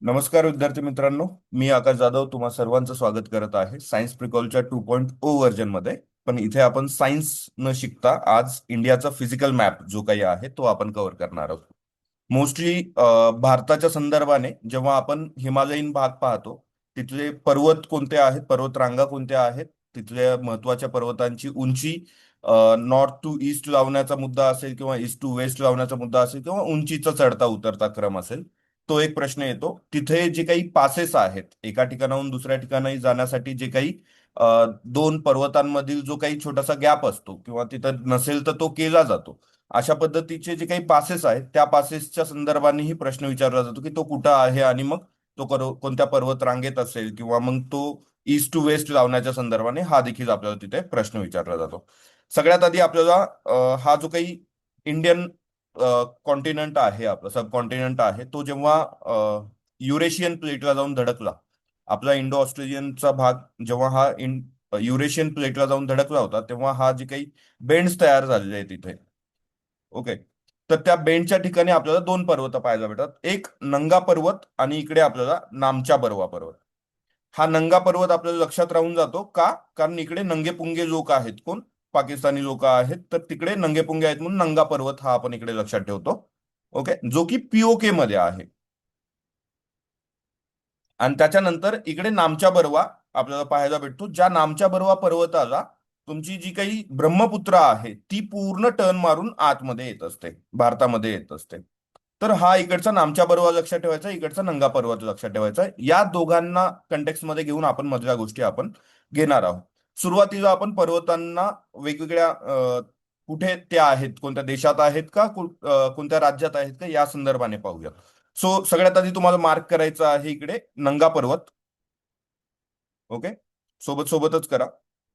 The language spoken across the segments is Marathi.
नमस्कार विद्यार्थी मित्रांनो. मी आकाश जाधव तुम्हा सर्वांचं स्वागत करत आहे सायन्स प्रिकॉलच्या 2.0 व्हर्जन मध्ये. पण इथे आपण सायन्स न शिकता आज इंडियाचा फिजिकल मॅप जो काही आहे तो आपण कव्हर करणार आहोत. मोस्टली भारताच्या संदर्भाने जेव्हा आपण हिमालयीन भाग पाहतो, तिथले पर्वत कोणते आहेत, पर्वतरांगा कोणत्या आहेत, तिथल्या महत्वाच्या पर्वतांची उंची, नॉर्थ टू ईस्ट लावण्याचा मुद्दा असेल किंवा ईस्ट टू वेस्ट लावण्याचा मुद्दा असेल किंवा उंचीचा चढता उतरता क्रम असेल, तो एक प्रश्न येतो. तिथे जे काही पासेस आहेत, एका ठिकाणाहून दुसऱ्या ठिकाणी जाण्यासाठी जे काही दोन पर्वतांमधील जो काही छोटासा गॅप असतो किंवा तिथं नसेल तर तो केला जातो. अशा पद्धतीचे जे काही पासेस आहेत त्या पासेसच्या संदर्भानेही प्रश्न विचारला जातो की तो कुठं आहे आणि मग तो कोणत्या पर्वत रांगेत असेल किंवा मग तो ईस्ट टू वेस्ट लावण्याच्या संदर्भाने हा देखील आपल्याला तिथे प्रश्न विचारला जातो. सगळ्यात आधी आपल्याला हा जो काही इंडियन कॉन्टिनेंट आहे, आपला सब कॉन्टिनेंट आहे, तो जेव्हा युरेशियन प्लेटला जाऊन धडकला, आपला इंडो ऑस्ट्रेलियनचा भाग जेव्हा हा युरेशियन प्लेटला जाऊन धडकला होता, तेव्हा हा जे काही बेंड्स तयार झालेले आहेत तिथे. ओके. तर त्या बेंडच्या ठिकाणी आपल्याला दोन पर्वत पाहायला भेटतात, एक नंगा पर्वत आणि इकडे आपल्याला नामच्या बरवा पर्वत. हा नंगा पर्वत आपल्याला लक्षात राहून जातो का? कारण इकडे नंगे पुंगे लोक आहेत, कोण? पाकिस्तानी लोक आहेत, तर तिकडे नंगे पुंगे आहेत म्हणून नंगा पर्वत हा आपण इकडे लक्षात ठेवतो. ओके, जो की पीओके मध्ये आहे. आणि त्याच्यानंतर इकडे नामच्या बरवा आपल्याला पाहायला भेटतो, ज्या नामच्या बरवा पर्वताला तुमची जी काही ब्रह्मपुत्र आहे ती पूर्ण टर्न मारून आतमध्ये येत असते, भारतामध्ये येत असते. तर हा इकडचा नामच्या बरोबर लक्षात ठेवायचा, इकडचा नंगा पर्वत लक्षात ठेवायचा. या दोघांना कंटेक्स्ट मध्ये घेऊन आपण मधल्या गोष्टी आपण घेणार आहोत. सुरुवातीला आपण पर्वतांना वेगवेगळ्या कुठे त्या आहेत, कोणत्या देशात आहेत का, कोणत्या राज्यात आहेत का, या संदर्भाने पाहूया. सो सगळ्यात आधी तुम्हाला मार्क करायचं आहे इकडे नंगा पर्वत. ओके, सोबत सोबतच करा.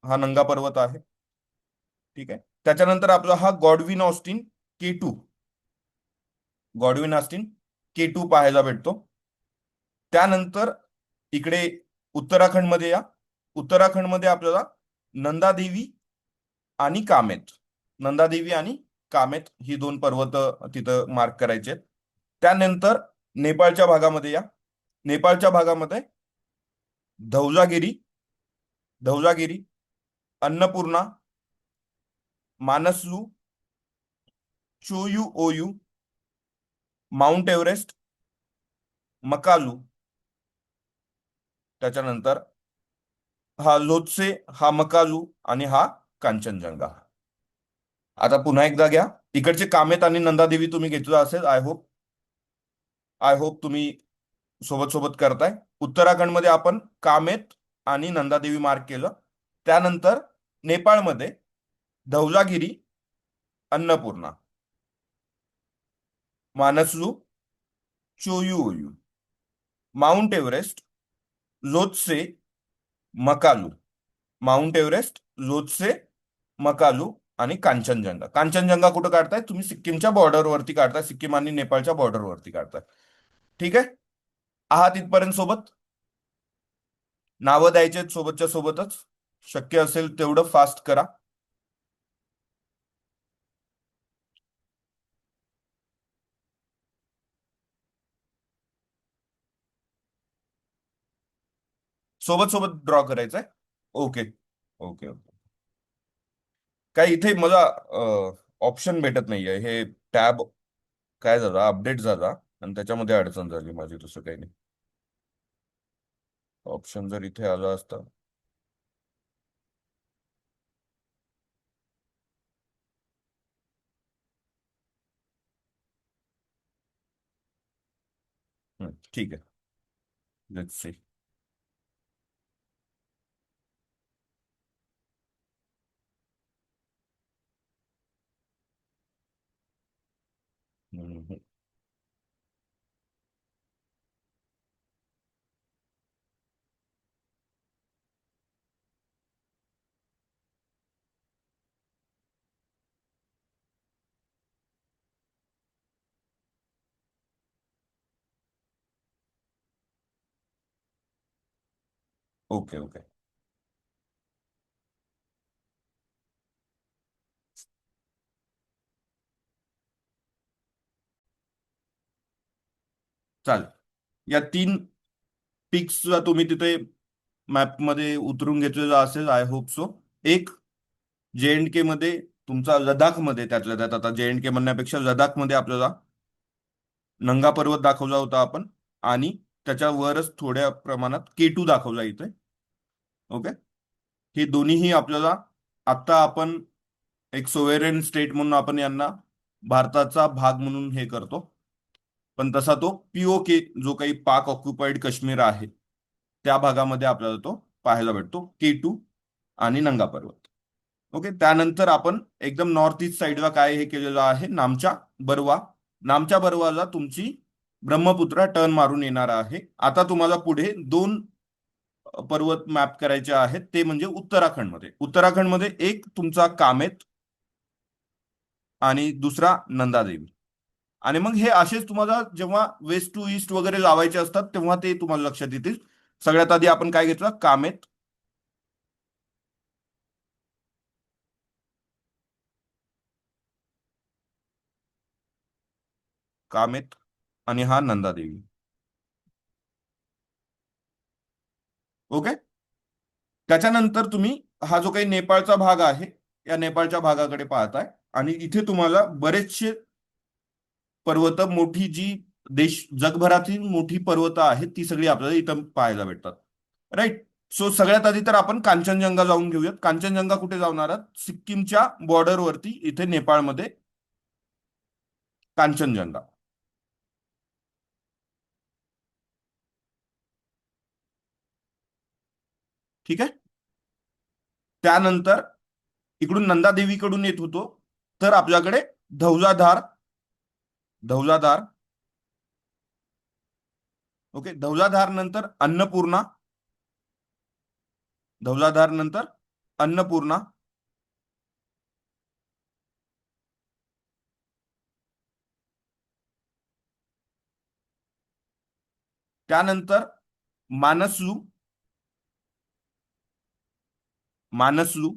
हा नंगा पर्वत आहे. ठीक आहे. त्याच्यानंतर आपला हा Godwin Austen K2, Godwin Austen K2 पाहायला भेटतो. त्यानंतर इकडे उत्तराखंडमध्ये या. उत्तराखंडमध्ये आपल्याला नंदादेवी आणि कामेत, नंदादेवी आणि कामेत ही दोन पर्वत तिथं मार्क करायचे आहेत. त्यानंतर नेपाळच्या भागामध्ये या. नेपाळच्या भागामध्ये धौलागिरी, धौलागिरी, अन्नपूर्णा, मानसलू, चोयू ओयू, माउंट एव्हरेस्ट, मकालू. त्याच्यानंतर हा लोत्से, हा मकालू आणि हा कांचनजंगा. आता पुन्हा एकदा घ्या. इकडचे कामेत आणि नंदादेवी तुम्ही घेतलं असेल, आय होप तुम्ही सोबत सोबत करताय. उत्तराखंडमध्ये आपण कामेत आणि नंदादेवी मार्क केलं. त्यानंतर नेपाळमध्ये Dhaulagiri, Annapurna, Manaslu, Cho Oyu, mount Everest, Lhotse, Makalu, mount Everest, Lhotse, Makalu आणि कांचनजंगा. कांचनजंगा कुठं काढताय तुम्ही? सिक्कीमच्या बॉर्डरवरती काढताय, सिक्कीम आणि नेपाळच्या बॉर्डरवरती काढताय. ठीक आहे. आहात इथपर्यंत सोबत? नावं द्यायचे सोबतच्या सोबतच. शक्य असेल तेवढं फास्ट करा. सोबत सोबत ड्रॉ करायचंय. Okay, okay, okay. काय इथे मला ऑप्शन भेटत नाहीये. हे टॅब काय झालं, अपडेट झाला आणि त्याच्यामध्ये अडचण झाली माझी, दुसरं काही नाही. ऑप्शन जर इथे आलं असतं. ठीक आहे. Let's see. Okay, okay. चालेल. या तीन पिक्सला तुम्ही तिथे मॅपमध्ये उतरून घेतलेलं असेल, आय होप सो. एक जे एंड के मध्ये, तुमचा लडाखमध्ये, त्यातल्या त्यात आता जे एंड के म्हणण्यापेक्षा लडाखमध्ये आपल्याला नंगा पर्वत दाखवला होता आपण, आणि त्याच्यावरच थोड्या प्रमाणात K2 दाखवला इथे. ओके. हे दोन्हीही आपल्याला, आता आपण एक सोवेरेन स्टेट म्हणून आपण यांना भारताचा भाग म्हणून हे करतो, पण तसा तो POK, जो काही पाक ऑक्युपाईड काश्मीर आहे, त्या भागामध्ये आपल्याला तो पाहायला भेटतो, K2 आणि नंगा पर्वत. ओके. त्यानंतर आपण एकदम नॉर्थ ईस्ट साईडला काय हे केलेलं आहे, नामच्या बरवा. नामच्या बरवाला तुमची ब्रह्मपुत्रा टर्न मारून येणार आहे. आता तुम्हाला पुढे दोन पर्वत मॅप करायचे आहेत, ते म्हणजे उत्तराखंडमध्ये. उत्तराखंडमध्ये एक तुमचा कामेत आणि दुसरा नंदादेवी. आणि मग हे असेच तुम्हाला जेव्हा वेस्ट टू ईस्ट वगैरे लावायचे असतात, तेव्हा ते तुम्हाला लक्षात येतील. सगळ्यात आधी आपण काय घेतलं, कामेत, कामेत, आणि हा नंदादेवी. ओके. त्याच्यानंतर तुम्ही हा जो काही नेपाळचा भाग आहे, या नेपाळच्या भागाकडे पाहताय, आणि इथे तुम्हाला बरेचसे पर्वत, मोठी जी जगभरातील मोठी पर्वत आहेत, ती सगळी आपल्याला इथं पाहायला भेटतात. राईट. सो सगळ्यात आधी तर आपण कांचनजंगा जाऊन घेऊयात. कांचनजंगा कुठे जाऊन आहात, सिक्कीमच्या बॉर्डरवरती इथे नेपाळमध्ये कांचनजंगा. ठीक आहे. त्यानंतर इकडून नंदादेवीकडून येत होतो, तर आपल्याकडे धौलाधार, धौलाधार. ओके. धौलाधार नंतर अन्नपूर्णा, धौलाधार नंतर अन्नपूर्णा. त्यानंतर मानसलू, मानसलू.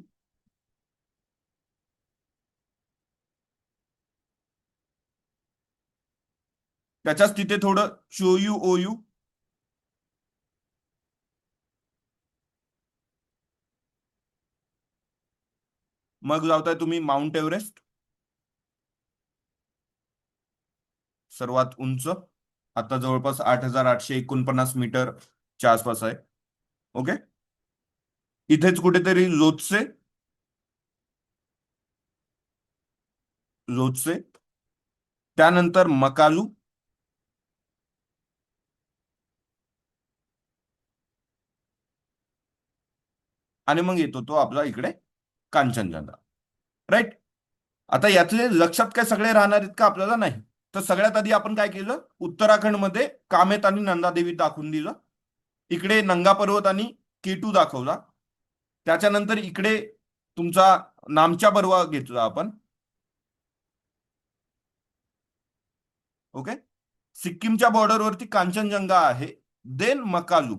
त्याच्याच तिथे थोडं चोयू ओयू. मग जावताय तुम्ही माउंट एव्हरेस्ट, सर्वात उंच, आता जवळपास 8,849 मीटरच्या आसपास आहे. ओके. इथेच कुठेतरी लोत्से, लोत्से. त्यानंतर मकालू, आणि मग येतो तो आपला इकडे कांचनजंगा. राईट. आता यातले लक्षात काय सगळे राहणार आहेत का आपल्याला, नाही. तर सगळ्यात आधी आपण काय केलं, उत्तराखंडमध्ये कामेत आणि नंदादेवी दाखवून दिलं. इकडे नंगा पर्वत आणि K2 दाखवला. त्याच्यानंतर इकडे तुमचा नामच्या बरवा घेतला आपण. ओके. सिक्कीमच्या बॉर्डरवरती कांचनजंगा आहे. देन मकालू,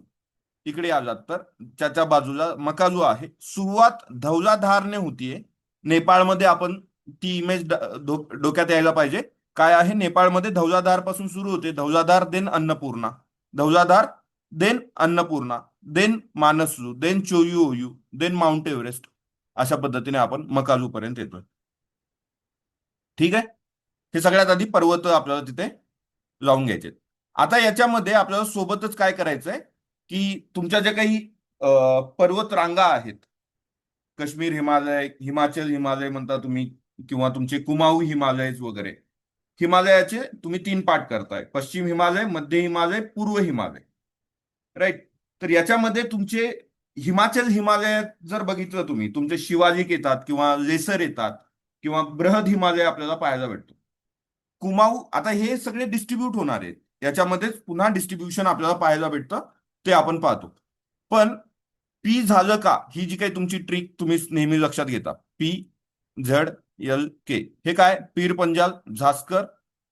इकडे आलात तर त्याच्या बाजूला मकालू आहे. सुरुवात धौलाधारने होतीये. नेपाळमध्ये आपण ती इमेज डोक्यात यायला पाहिजे. काय आहे, नेपाळमध्ये धौलाधार पासून सुरू होते, Dhauladhar then Annapurna, Dhauladhar then Annapurna, then Manaslu, then Cho Oyu, then mount Everest. अशा पद्धतीने आपण मकालू पर्यंत येतोय. ठीक आहे. हे सगळ्यात आधी पर्वत आपल्याला तिथे लावून घ्यायचे. आता याच्यामध्ये आपल्याला सोबतच काय करायचंय, की तुमच्या ज्या काही पर्वत रांगा आहेत, काश्मीर हिमालय, हिमाचल हिमालय म्हणता तुम्ही, किंवा तुमचे कुमाऊ हिमालय वगैरे, हिमालयाचे तुम्ही तीन पार्ट करताय, पश्चिम हिमालय, मध्य हिमालय, पूर्व हिमालय. राईट. तर याच्यामध्ये तुमचे हिमाचल हिमालयात जर बघितलं तुम्ही, तुमचे शिवालिक येतात किंवा लेसर येतात, किंवा बृहद हिमालय आपल्याला पाहायला भेटतो. कुमाऊ, आता हे सगळे डिस्ट्रीब्यूट होणार आहेत, याच्यामध्येच पुन्हा डिस्ट्रीब्युशन आपल्याला पाहायला भेटतं, ते आपण पाहतो. पण पी झालं का, ही जी काही तुमची ट्रिक तुम्ही नेहमी लक्षात घेता, PZLK, हे काय, पीर पंजाल, झास्कर,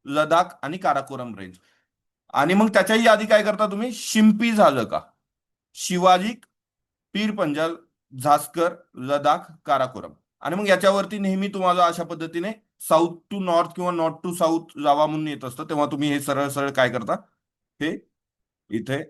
लडाख आणि काराकोरम रेंज. आणि मग त्याच्याही आधी काय करता तुम्ही, शिंपी झालं का, शिवालिक, पीर पंजाल, झास्कर, लडाख, काराकोरम. आणि मग याच्यावरती नेहमी तुम्हाला अशा पद्धतीने साऊथ टू नॉर्थ किंवा नॉर्थ टू साऊथ जावा म्हणून येत असतं, तेव्हा तुम्ही हे सरळ सरळ काय करता, हे इथे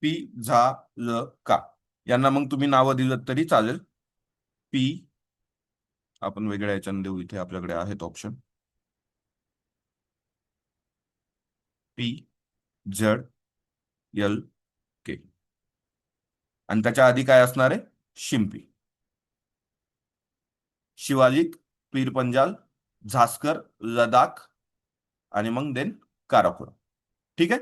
पी झा ल का, यांना मग तुम्ही नावं दिलं तरी चालेल. पी, आपण वेगळ्या याच्यानं देऊ, इथे आपल्याकडे आहेत ऑप्शन. पी झड यल के. आणि त्याच्या आधी काय असणार आहे? शिंपी, शिवालिक, पीर पंजाल, झास्कर, लडाख, आणि मग देन काराकोरम. ठीक आहे.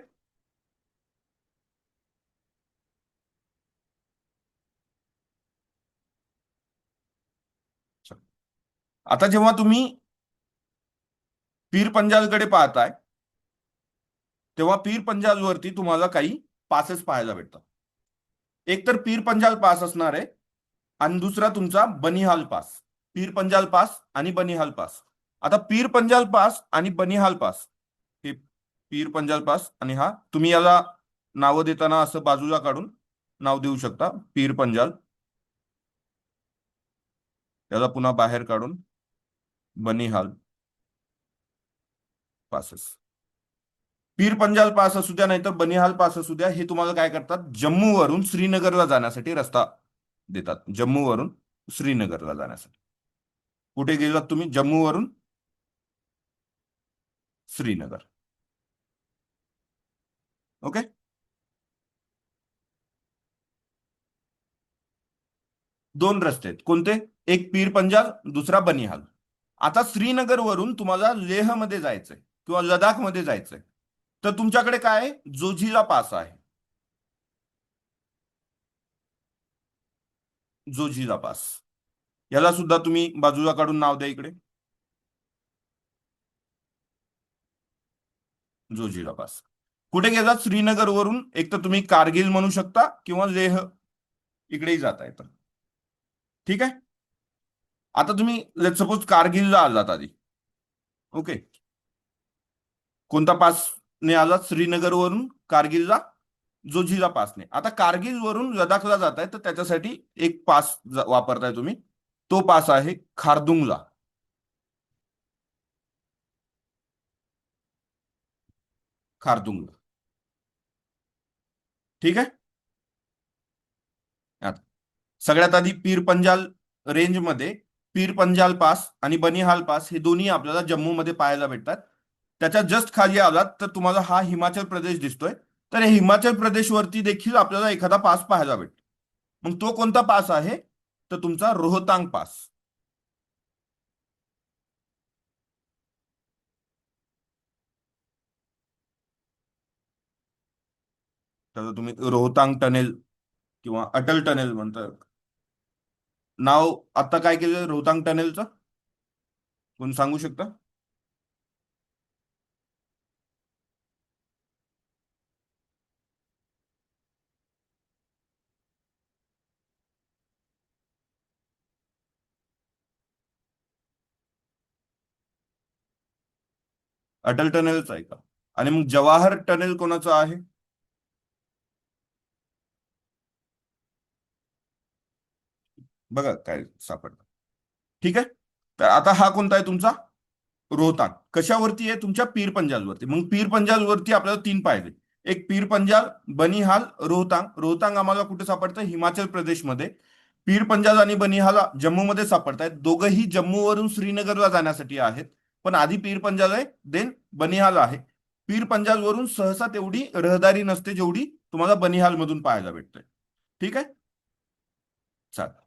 चल. आता जेव्हा तुम्ही पीर पंजालकडे पाहताय, तेव्हा पीर पंजालवरती तुम्हाला काही पासेस पाहायला भेटतात. एक तर पीर पंजाल पास असणार आहे, आणि दुसरा तुमचा बनिहाल पास. पीर पंजाल पास आणि बनिहाल पास. आता पीर पंजाल पास आणि बनिहाल पास, हे पीर पंजाल पास, आणि हा तुम्ही याला नावं देताना असं बाजूला काढून नाव देऊ शकता, पीर पंजाल. याला पुन्हा बाहेर काढून बनिहाल पासेस. पीर पंजाल पास असू द्या नाहीतर बनिहाल पास असू द्या, हे तुम्हाला काय करतात, जम्मूवरून श्रीनगरला जाण्यासाठी रस्ता देतात. जम्मूवरून श्रीनगरला जाण्यासाठी. कुठे गेलात तुम्ही? जम्मूवरून श्रीनगर. ओके. दोन रस्ते आहेत. कोणते? एक पीर पंजाल, दुसरा बनिहाल. आता श्रीनगरवरून तुम्हाला लेहमध्ये जायचंय किंवा लडाखमध्ये जायचंय, तर तुमच्याकडे काय आहे? जोझिला पास आहे. जोझिला पास. याला सुद्धा तुम्ही बाजूला काढून नाव द्या इकडे, जोझिला पास. कुठे गेलात श्रीनगरवरून? एक तर तुम्ही कारगिल म्हणू शकता किंवा लेह, इकडेही जाता येतं. ठीक आहे. आता तुम्ही लेट सपोज कारगिलला आलात आधी. ओके. कोणता पासने आलात श्रीनगरवरून कारगिलला? जोझिला पासने. आता कारगिलवरून लडाखला जाताय तर त्याच्यासाठी एक पास वापरताय तुम्ही. तो पास आहे खारदुंगला. खारदुंगला. ठीक आहे. आता सगळ्यात आधी पीर पंजाल रेंजमध्ये पीर पंजाल पास आणि बनिहाल पास हे दोन्ही आपल्याला जम्मूमध्ये पाहायला भेटतात. त्याच्या जस्ट खाली आलात तर तुम्हाला हा हिमाचल प्रदेश दिसतोय. तर हे हिमाचल प्रदेशवरती देखील आपल्याला एखादा पास पाहायला भेटतो. मग तो कोणता पास आहे? तर तुमचा रोहतांग पास. तर तुम्ही रोहतांग टनेल किंवा अटल टनेल म्हणतात. नाव आता काय केलं रोहतांग टनेलचं? कोण सांगू शकता? अटल टनेलच आहे का? आणि मग जवाहर टनेल कोणाचं आहे? बघा काय सापडतं. ठीक आहे. तर आता हा कोणता आहे तुमचा? रोहतांग. कशावरती आहे? तुमच्या पीर पंजालवरती. मग पीर पंजालवरती आपल्याला तीन पाहिजे. एक पीर पंजाल, बनिहाल, रोहतांग. रोहतांग आम्हाला कुठे सापडतं? हिमाचल प्रदेशमध्ये. पीर पंजाल आणि बनिहाल जम्मूमध्ये सापडतायत. दोघंही जम्मूवरून श्रीनगरला जाण्यासाठी आहेत. पण आधी पीर पंजाल आहे, देन बनिहाल आहे. पीर पंजालवरून सहसा तेवढी रहदारी नसते जेवढी तुम्हाला बनिहाल मधून पाहायला भेटते. ठीक आहे. चालेल.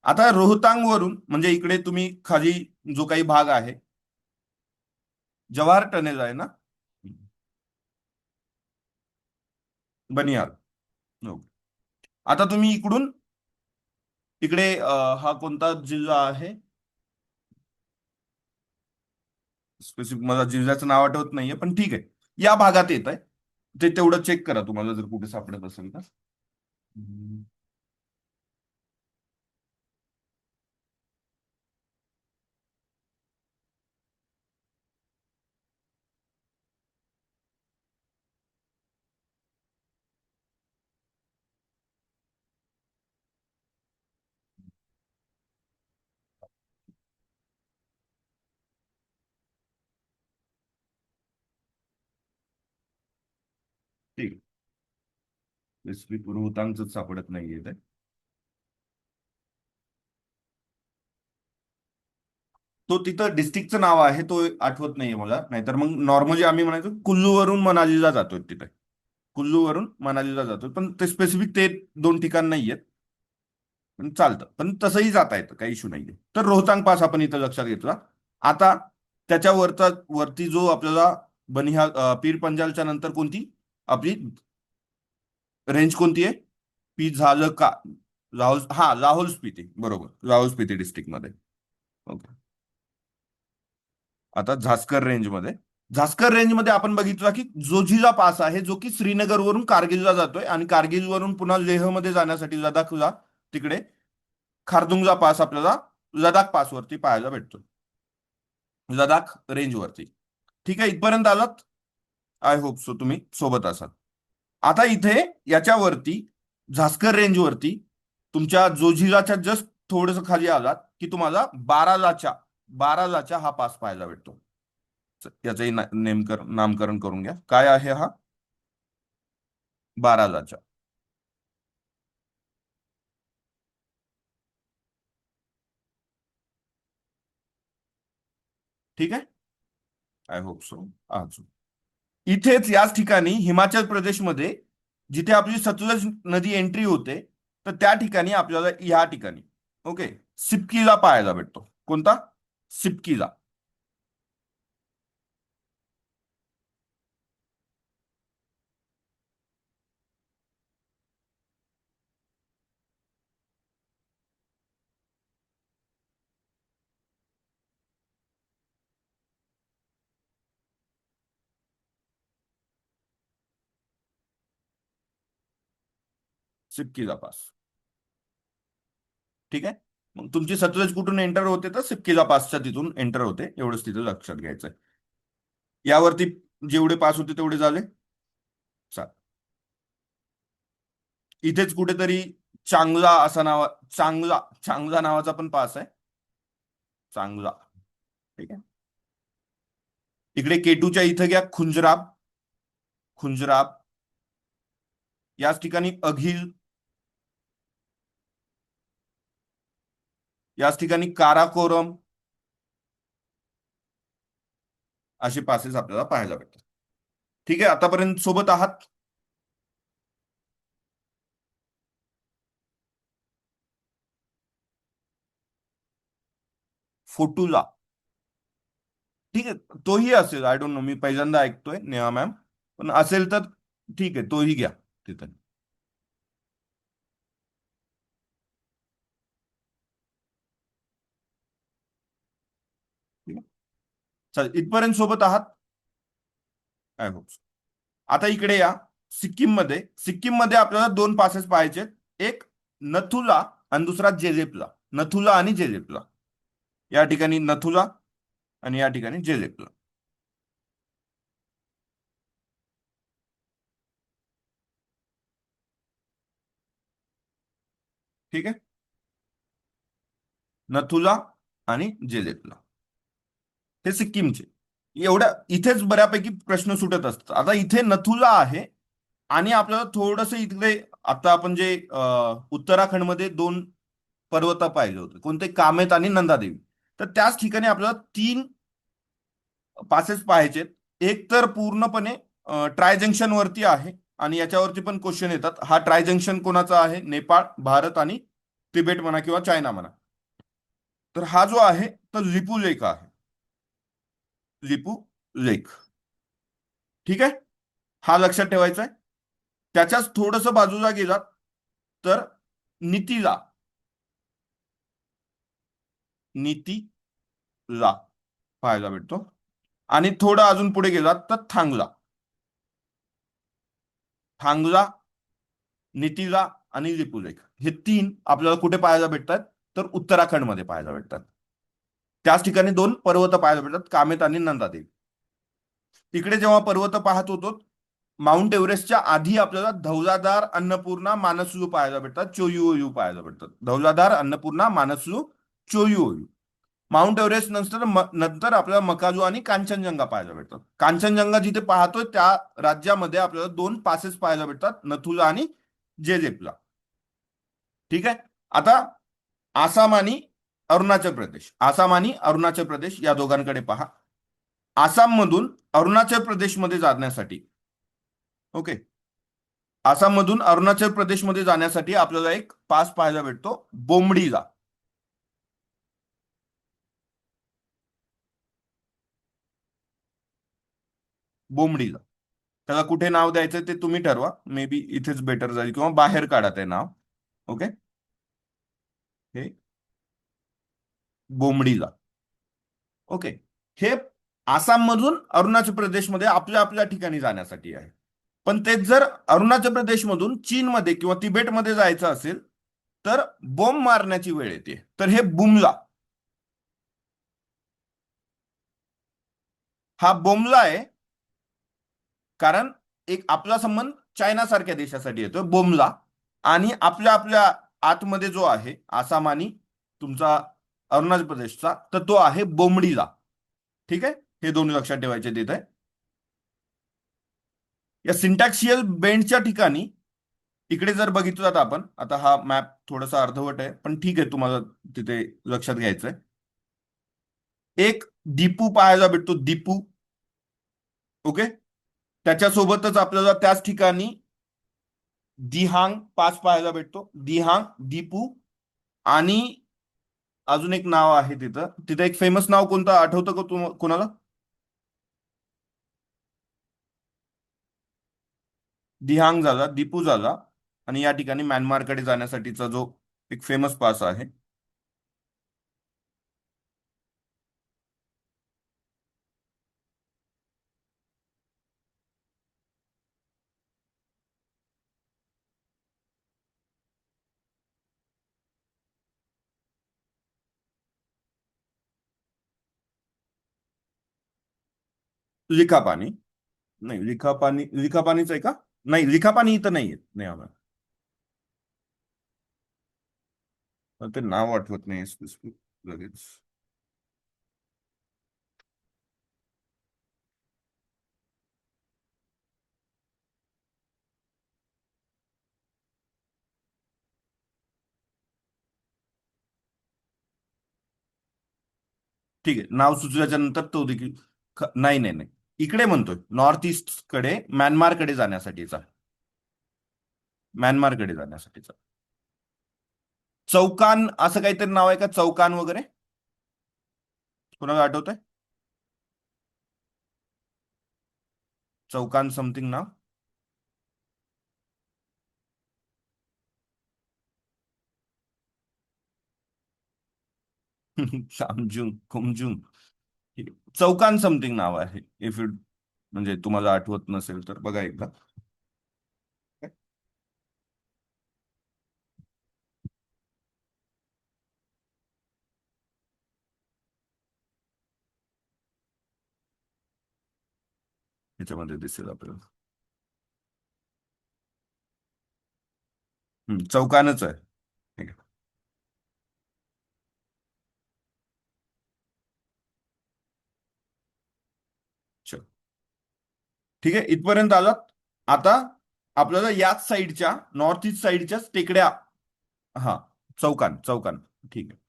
आता रोहतांग वरून म्हणजे इकडे तुम्ही खाली जो काही भाग आहे, जवाहर टनेल आहे ना? बनिहाल. हो. आता तुम्ही इकडून इकडे हा कोणता जिल्हा आहे? स्पेसिफिक मला जिल्ह्याचं नाव आठवत नाहीये, पण ठीक आहे. या भागात येत आहे. ते तेवढं चेक करा तुम्हाला जर कुठे सापडत असेल तर. हम्म. ठीक आहे. स्पेसिफिक रोहतांगच सापडत नाहीये ते. तो तिथं डिस्ट्रिक्टचं नाव आहे, तो आठवत नाहीये मला. नाहीतर मग नॉर्मली आम्ही म्हणायचो कुल्लूवरून मनालीला जातोय तिथे. कुल्लूवरून मनालीला जातोय, पण ते स्पेसिफिक ते दोन ठिकाण नाहीयेत. पण चालतं, पण तसंही जाता येतं, काही इश्यू नाहीये. तर रोहतांग पास आपण इथं लक्षात घेतला. आता त्याच्यावरचा वरती जो आपल्याला बनिहा पीर पंजालच्या नंतर कोणती आपली रेंज कोणती आहे? पी झालं का? लाहोल, हा लाहोल स्पिती, बरोबर, लाहोल स्पिती डिस्ट्रिक्ट मध्ये. ओके. आता झास्कर रेंजमध्ये, झास्कर रेंजमध्ये आपण बघितलं की जोझिला पास आहे, जो की श्रीनगरवरून कारगिलला जातोय आणि कारगिलवरून पुन्हा लेहमध्ये जाण्यासाठी लडाखला तिकडे खारदुंगला पास आपल्याला लडाख पासवरती पाहायला भेटतो. लडाख रेंजवरती. ठीक आहे, इथपर्यंत आलात? आय होप सो तुम्ही सोबत असाल. आता इथे याच्यावरती झास्कर रेंजवरती तुमच्या जोझिलाच्या जस्ट थोडस खाली आलात की तुम्हाला बारालाच्या हा पास पाहायला भेटतो. याचंही नामकरण करून घ्या. काय आहे हा? बारालाचा. ठीक आहे. I hope so. इथेच याच ठिकाणी हिमाचल प्रदेशमध्ये जिथे आपली सतलज नदी एंट्री होते, तर त्या ठिकाणी आपल्याला या ठिकाणी, ओके, सिपकीला पाहायला भेटतो. कोणता? सिपकीला. सिपकीला पास. ठीक आहे. मग तुमची सतलज कुठून एंटर होते? तर सिपकीला पासच्या तिथून एंटर होते, एवढंच तिथे लक्षात घ्यायचंय. यावरती जेवढे पास होते तेवढे झाले. चा- इथेच कुठेतरी चांगला चांगला नावाचा पण पास आहे. चांगला. ठीक आहे. इकडे केटूच्या इथं घ्या खुंजराब. खुंजराब. याच ठिकाणी अघिल. याच ठिकाणी काराकोरम. असे पासेस आपल्याला पाहायला भेटतात. ठीक आहे, आतापर्यंत सोबत आहात? फोटुला. ठीक आहे, तोही असेल, आय डोंट नो, मी पहिल्यांदा ऐकतोय नेहा मॅम. पण असेल तर ठीक आहे, तोही घ्या तिथे. ठीक आहे. चालेल, इथपर्यंत सोबत आहात? I hope. आता इकडे या. सिक्कीम मध्ये आपल्याला दोन पासेस पाहायचे. एक नथुला आणि दुसरा जेजेपला. नथुला आणि जेजेपला. या ठिकाणी नथुला आणि या ठिकाणी जेजेपला. ठीक आहे. नथुला आणि जेजेपला हे सिक्कीमचे. एवढ्या इथेच बऱ्यापैकी प्रश्न सुटत असतात. आता इथे नथुला आहे आणि आपल्याला थोडस इकडे, आता आपण जे उत्तराखंडमध्ये दोन पर्वत पाहिले होते, कोणते? कामेत आणि नंदादेवी. तर त्याच ठिकाणी आपल्याला तीन पासेस पाहायचे. एक तर पूर्णपणे ट्राय जंक्शन वरती आहे, आणि याच्यावरती पण क्वेश्चन येतात. हा ट्राय जंक्शन कोणाचा आहे? नेपाळ, भारत आणि तिबेट म्हणा किंवा चायना म्हणा. तर हा जो आहे तो लिपू लेक आहे. लिपू लेक. ठीक आहे. हा लक्षात ठेवायचा आहे. त्याच्याच थोडस बाजूला गेलात तर नितीला. नीतीला पाहायला भेटतो. आणि थोडं अजून पुढे गेलात तर थांगला. थांगला, नितीला आणि लिपुलेख हे तीन आपल्याला कुठे पाहायला भेटतात? तर उत्तराखंडमध्ये पाहायला भेटतात. त्याच ठिकाणी दोन पर्वत पाहायला भेटतात, कामेत आणि नंदादेवी. तिकडे जेव्हा पर्वत पाहत होतो, माउंट एव्हरेस्टच्या आधी आपल्याला धौलाधार, अन्नपूर्णा, मानसलू पाहायला भेटतात, चोयुओयू पाहायला भेटतात. Dhauladhar, Annapurna, monsoon, चोयुओयू. Mount Everest नंतर नंतर आपल्याला मकाजू आणि कांचनजंगा पाहायला भेटतात. कांचनजंगा जिथे पाहतोय त्या राज्यामध्ये आपल्याला दोन पासेस पाहायला भेटतात, नथुला आणि जेजेपला. ठीक आहे. आता आसाम आणि अरुणाचल प्रदेश, आसाम आणि अरुणाचल प्रदेश या दोघांकडे पहा. आसाम मधून अरुणाचल प्रदेशमध्ये जाण्यासाठी, ओके, आसाम मधून अरुणाचल प्रदेशमध्ये जाण्यासाठी आपल्याला एक पास पाहायला भेटतो, बोमडीला. बोमडीला. त्याला कुठे नाव द्यायचं ते तुम्ही ठरवा. मे बी इथेच बेटर जाईल किंवा बाहेर काढा ते नाव. ओके. हे बोमडीला. ओके. हे आसाम मधून अरुणाचल प्रदेशमध्ये आपल्या आपल्या ठिकाणी जाण्यासाठी आहे. पण तेच जर अरुणाचल प्रदेशमधून चीनमध्ये किंवा तिबेटमध्ये जायचं असेल तर बॉम्ब मारण्याची वेळ येते. तर हे बुमला, हा बोमला आहे. कारण एक आपला संबंध चायना सारख्या देशासाठी येतो बोमला. आणि आपल्या आपल्या आतमध्ये जो आहे आसाम आणि तुमचा अरुणाचल प्रदेशचा, तर तो आहे बोमडीला. ठीक आहे. हे दोन लक्षात ठेवायचे तिथे. या सिंटॅक्सियल बेंडच्या ठिकाणी इकडे जर बघितलं तर आपण आता हा मॅप थोडासा अर्धवट आहे, पण ठीक आहे, तुम्हाला तिथे लक्षात घ्यायचंय. एक दीपू पाहायला भेटतो, दीपू. ओके. त्याच्यासोबतच आपल्याला त्याच ठिकाणी दिहांग पास पाहायला भेटतो, दिहांग, दीपू. आणि अजून एक नाव आहे तिथं, तिथं एक फेमस नाव कोणतं आठवतं का कोणाला? दिहांग झाला, दीपू झाला. आणि या ठिकाणी म्यानमारकडे जाण्यासाठीचा जो एक फेमस पास आहे. लिखापाणी. नाही, लिखापाणी, लिखापाणीच आहे का? नाही, लिखापाणी इथं नाही येत, नाही आम्हाला. मला ते नाव आठवत नाही स्पेसिफिक लगेच. ठीक आहे, नाव सुचल्याच्या नंतर तो देखील नाही नाही नाही. इकडे म्हणतोय नॉर्थ ईस्ट कडे, म्यानमारकडे जाण्यासाठीचा. म्यानमारकडे जाण्यासाठीचा. चौकान असं काहीतरी नाव आहे का, चौकान वगैरे? कोणाला आठवतंय? चौकान समथिंग नाव. सामजुंग, कुमजुंग. ठीक आहे. चौकान समथिंग नाव आहे. इफ यू म्हणजे तुम्हाला आठवत नसेल तर बघा एकदा. ह्याच्यामध्ये दिसेल आपल्याला. चौकानच आहे. ठीक आहे. चल. ठीक आहे, इथपर्यंत आलात. आता आपल्याला याच साईडच्या, नॉर्थ ईस्ट साईडच्याच टेकड्या. हा, चौकान, चौकान. ठीक आहे.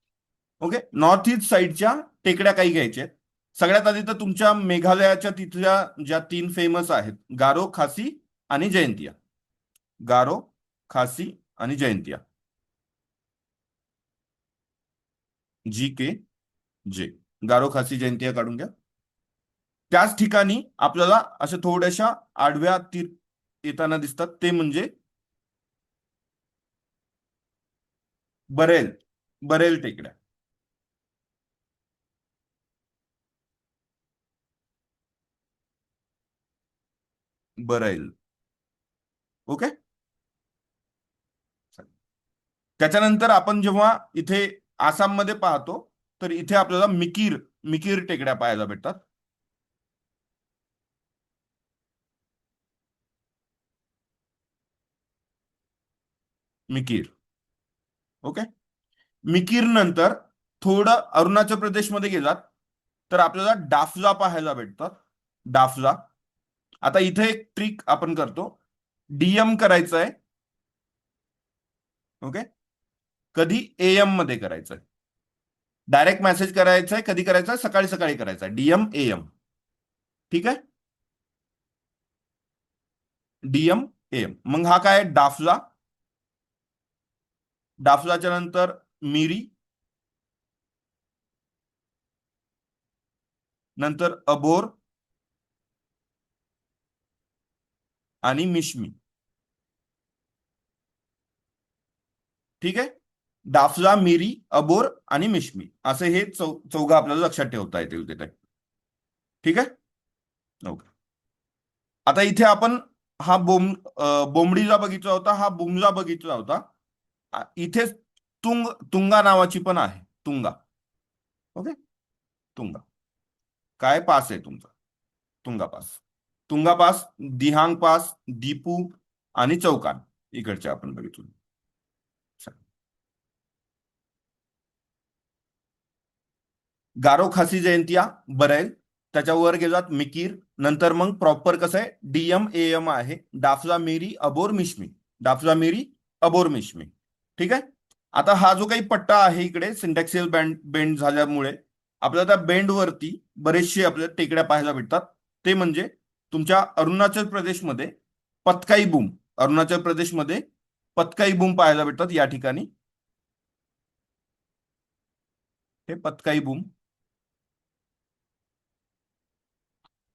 ओके. नॉर्थ ईस्ट साईडच्या टेकड्या काही घ्यायच्या आहेत. सगळ्यात आधी तर तुमच्या मेघालयाच्या तिथल्या ज्या तीन फेमस आहेत, गारो, खासी आणि जयंतिया. गारो, खासी आणि जयंतिया. GK, जे. गारो, खासी, जयंतिया काढून घ्या. त्याच ठिकाणी आपल्याला अशा थोड्याशा आडव्या तीर येताना दिसतात, ते म्हणजे बरेल. बरेल टेकड्या. बरेल. ओके. त्याच्यानंतर आपण जेव्हा इथे आसाममध्ये पाहतो, तर इथे आपल्याला मिकीर, मिकीर टेकड्या पाहायला भेटतात. मिकीर. ओके. मिकीर नंतर थोडं अरुणाचल प्रदेशमध्ये गेलात तर आपल्याला डाफला पाहायला भेटतात. डाफला. आता इथे एक ट्रिक आपण करतो. डीएम करायचं आहे. ओके. कधी एएम मध्ये करायचंय. डायरेक्ट मेसेज करायचा आहे. कधी करायचा आहे? सकाळी सकाळी करायचा आहे. DM am. ठीक आहे. DM am. मग हा काय डाफला. डाफलाच्या नंतर मिरी. नंतर अबोर आणि मिशमी. ठीक आहे. डाफला, मिरी, अबोर आणि मिशमी असे हे चौघं आपल्याला लक्षात ठेवता येतील तिथे. ठीक आहे. ओके. आता इथे आपण हा बोंबडीला बघितला होता, हा बुमला बघितला होता. इथे तुंगा नावाची पण आहे. तुंगा. ओके. तुंगा. काय पास आहे तुमचा? तुंगा पास. तुंगा पास, दिहांग पास, दीपू आणि चौकान इकडचे आपण बघितलं. गारो खासी जयंतिया बरेल. त्याच्यावर गेलात मिकीर. नंतर मग प्रॉपर कसं आहे डीएम एएम आहे. डाफला मिरी अबोर मिश्मी. डाफला मिरी अबोर मिश्मी. ठीक आहे. आता हा जो काही पट्टा आहे इकडे सिंटॅक्सियल बेंड झाल्यामुळे आपल्याला त्या बेंडवरती बरेचसे आपल्याला टेकड्या पाहायला भेटतात. ते म्हणजे तुमच्या अरुणाचल प्रदेशमध्ये पतकाई बूम. अरुणाचल प्रदेशमध्ये पतकाई बूम पाहायला भेटतात या ठिकाणी. हे पतकाई बूम.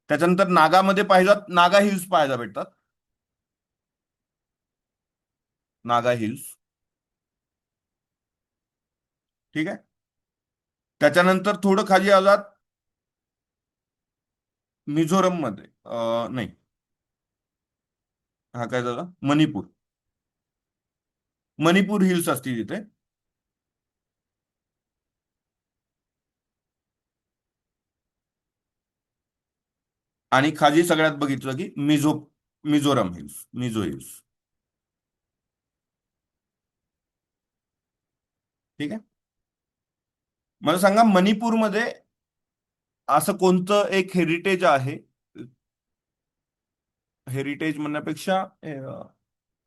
त्याच्यानंतर नागामध्ये पाहिलं नागा हिल्स पाहायला भेटतात. नागा हिल्स. ठीक आहे. त्याच्यानंतर थोडं खाली आलात मिझोरम मध्ये नाही. हा काय झाला मणिपूर. मणिपूर हिल्स असतील तिथे. आणि खाली सगळ्यात बघितलं की मिझोरम हिल्स. मिझो हिल्स. ठीक आहे. मला सांगा मणिपूरमध्ये असं कोणतं एक हेरिटेज आहे. हेरिटेज म्हणण्यापेक्षा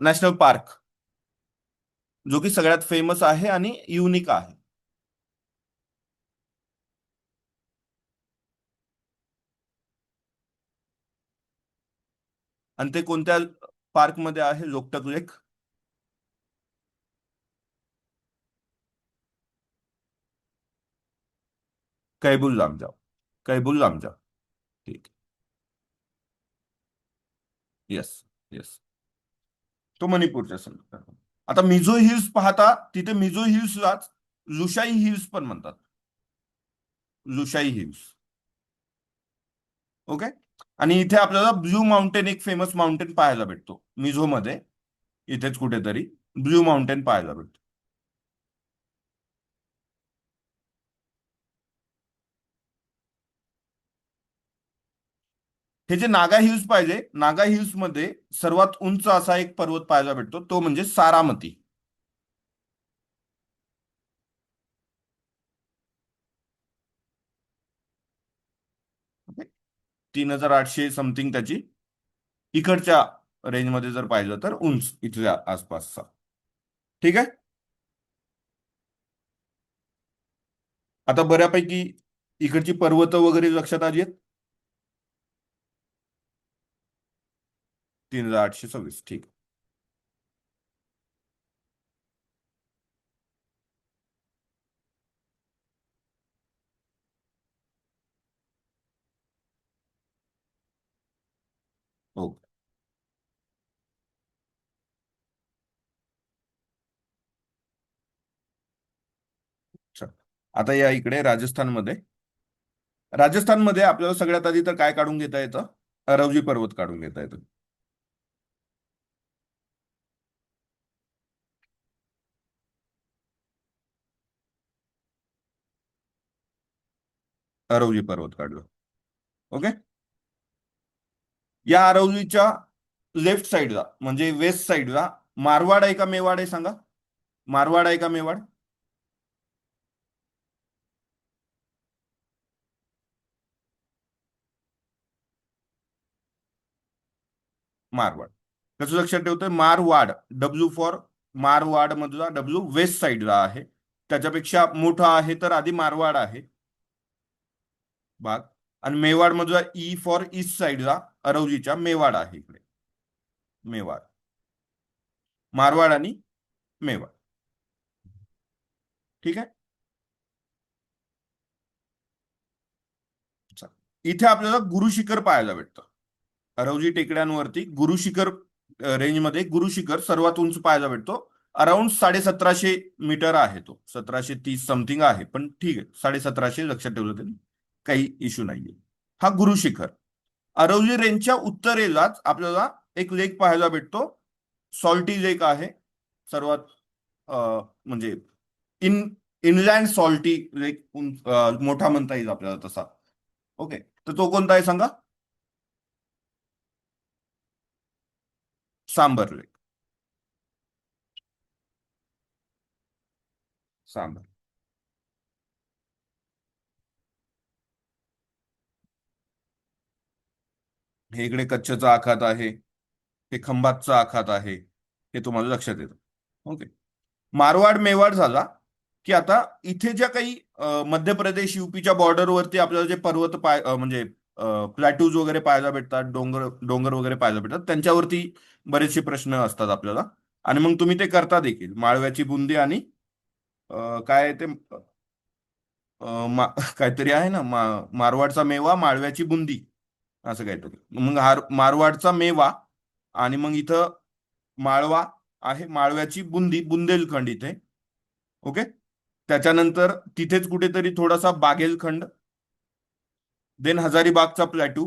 नॅशनल पार्क जो की सगळ्यात फेमस आहे आणि युनिक आहे. आणि ते कोणत्या पार्कमध्ये आहे लोकटक लेक. कैबुल लामजाव. कैबुल लामजाव. ठीक. येस. येस. तो मणिपूरच्या संदर्भात. आता मिझो हिल्स पाहता तिथे मिझो हिल्सलाच लुशाई हिल्स पण म्हणतात. लुशाई हिल्स. ओके. आणि इथे आपल्याला ब्ल्यू माउंटेन एक फेमस माउंटेन पाहायला भेटतो मिझो मध्ये. इथेच कुठेतरी ब्ल्यू माउंटेन पाहायला भेटतो. हे जे नागा हिल्स पाहिजे. नागा हिल्स मध्ये सर्वात उंच असा एक पर्वत पाहायला भेटतो तो म्हणजे सारामती. ओके. 3800 समथिंग त्याची इकडच्या रेंजमध्ये जर पाहिलं तर उंच इथल्या आसपासचा. ठीक आहे. आता बऱ्यापैकी इकडची पर्वत वगैरे लक्षात आली आहेत. 3826. ठीक. हो. अच्छा. आता या इकडे राजस्थानमध्ये. राजस्थानमध्ये आपल्याला सगळ्यात आधी तर काय काढून घेता येतं? अरवली पर्वत काढून घेता येतं. अरवली पर्वत काढलं. ओके. या अरवलीच्या लेफ्ट साईडला म्हणजे वेस्ट साईडला मारवाड आहे का मेवाड आहे सांगा. मारवाड आहे का मेवाड? मारवाड. कसं लक्षात ठेवतोय? मारवाड, डब्ल्यू फॉर मारवाड मधला डब्ल्यू वेस्ट साईडला आहे. त्याच्यापेक्षा मोठा आहे तर आधी मारवाड आहे भाग. आणि मेवाड मधला ई फॉर ईस्ट साईडला अरवलीच्या मेवाड आहे इकडे. मेवाड, मारवाड आणि मेवाड. ठीक आहे. चला. इथे आपल्याला गुरुशिखर पाहायला भेटतं. अरवली टेकड्यांवरती गुरुशिखर रेंजमध्ये गुरुशिखर सर्वात उंच पाहायला भेटतो. अराउंड 1750 मीटर आहे तो. 1730 समथिंग आहे, पण ठीक आहे, 1750 लक्षात ठेवलं तरी काही इश्यू नाहीये. हा गुरुशिखर. अरवली रेंजच्या उत्तरेलाच आपल्याला एक लेक पाहायला भेटतो. सॉल्टी लेक आहे. सर्वात म्हणजे इन इनलँड सॉल्टी लेक मोठा म्हणता येईल आपल्याला तसा. ओके. तर तो कोणता आहे सांगा? सांबर लेक. सांबर. हे इकडे कच्छचा आखात आहे. हे खंभातचा आखात आहे. हे तुम्हाला लक्षात येतं. ओके. मारवाड मेवाड झाला की आता इथे ज्या काही मध्य प्रदेश यूपीच्या बॉर्डरवरती आपल्याला जे पर्वत म्हणजे प्लॅटूज वगैरे पाहायला भेटतात, डोंगर डोंगर वगैरे पाहायला भेटतात, त्यांच्यावरती बरेचसे प्रश्न असतात आपल्याला. आणि मग तुम्ही ते करता देखील. माळव्याची बुंदी आणि काय आहे ते काहीतरी आहे ना, मारवाडचा मेवा, माळव्याची बुंदी, असं काहीतरी. मग मारवाडचा मेवा आणि मग इथं माळवा आहे, माळव्याची बुंदी, बुंदेलखंड इथे. ओके. त्याच्यानंतर तिथेच कुठेतरी थोडासा बागेलखंड, देन हजारीबागचा प्लॅटू,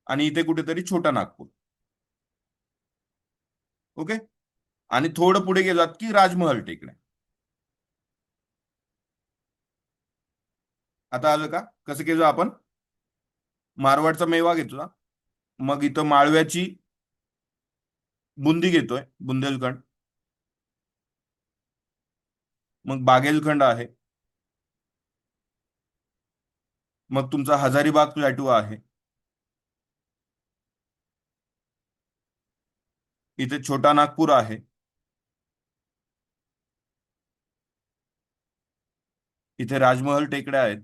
आणि इथे कुठेतरी छोटा नागपूर. ओके. आणि थोडं पुढे गेलात की राजमहल टेकड्या. आता आलं का कसं केलं आपण? मारवाडचा मेवा घेतला, मग इथं माळव्याची बुंदी घेतोय, बुंदेलखंड. मग बागेलखंड आहे. मग तुमचा हजारीबाग प्लॅटू आहे. इथे छोटा नागपूर आहे. इथे राजमहल टेकड्या आहेत.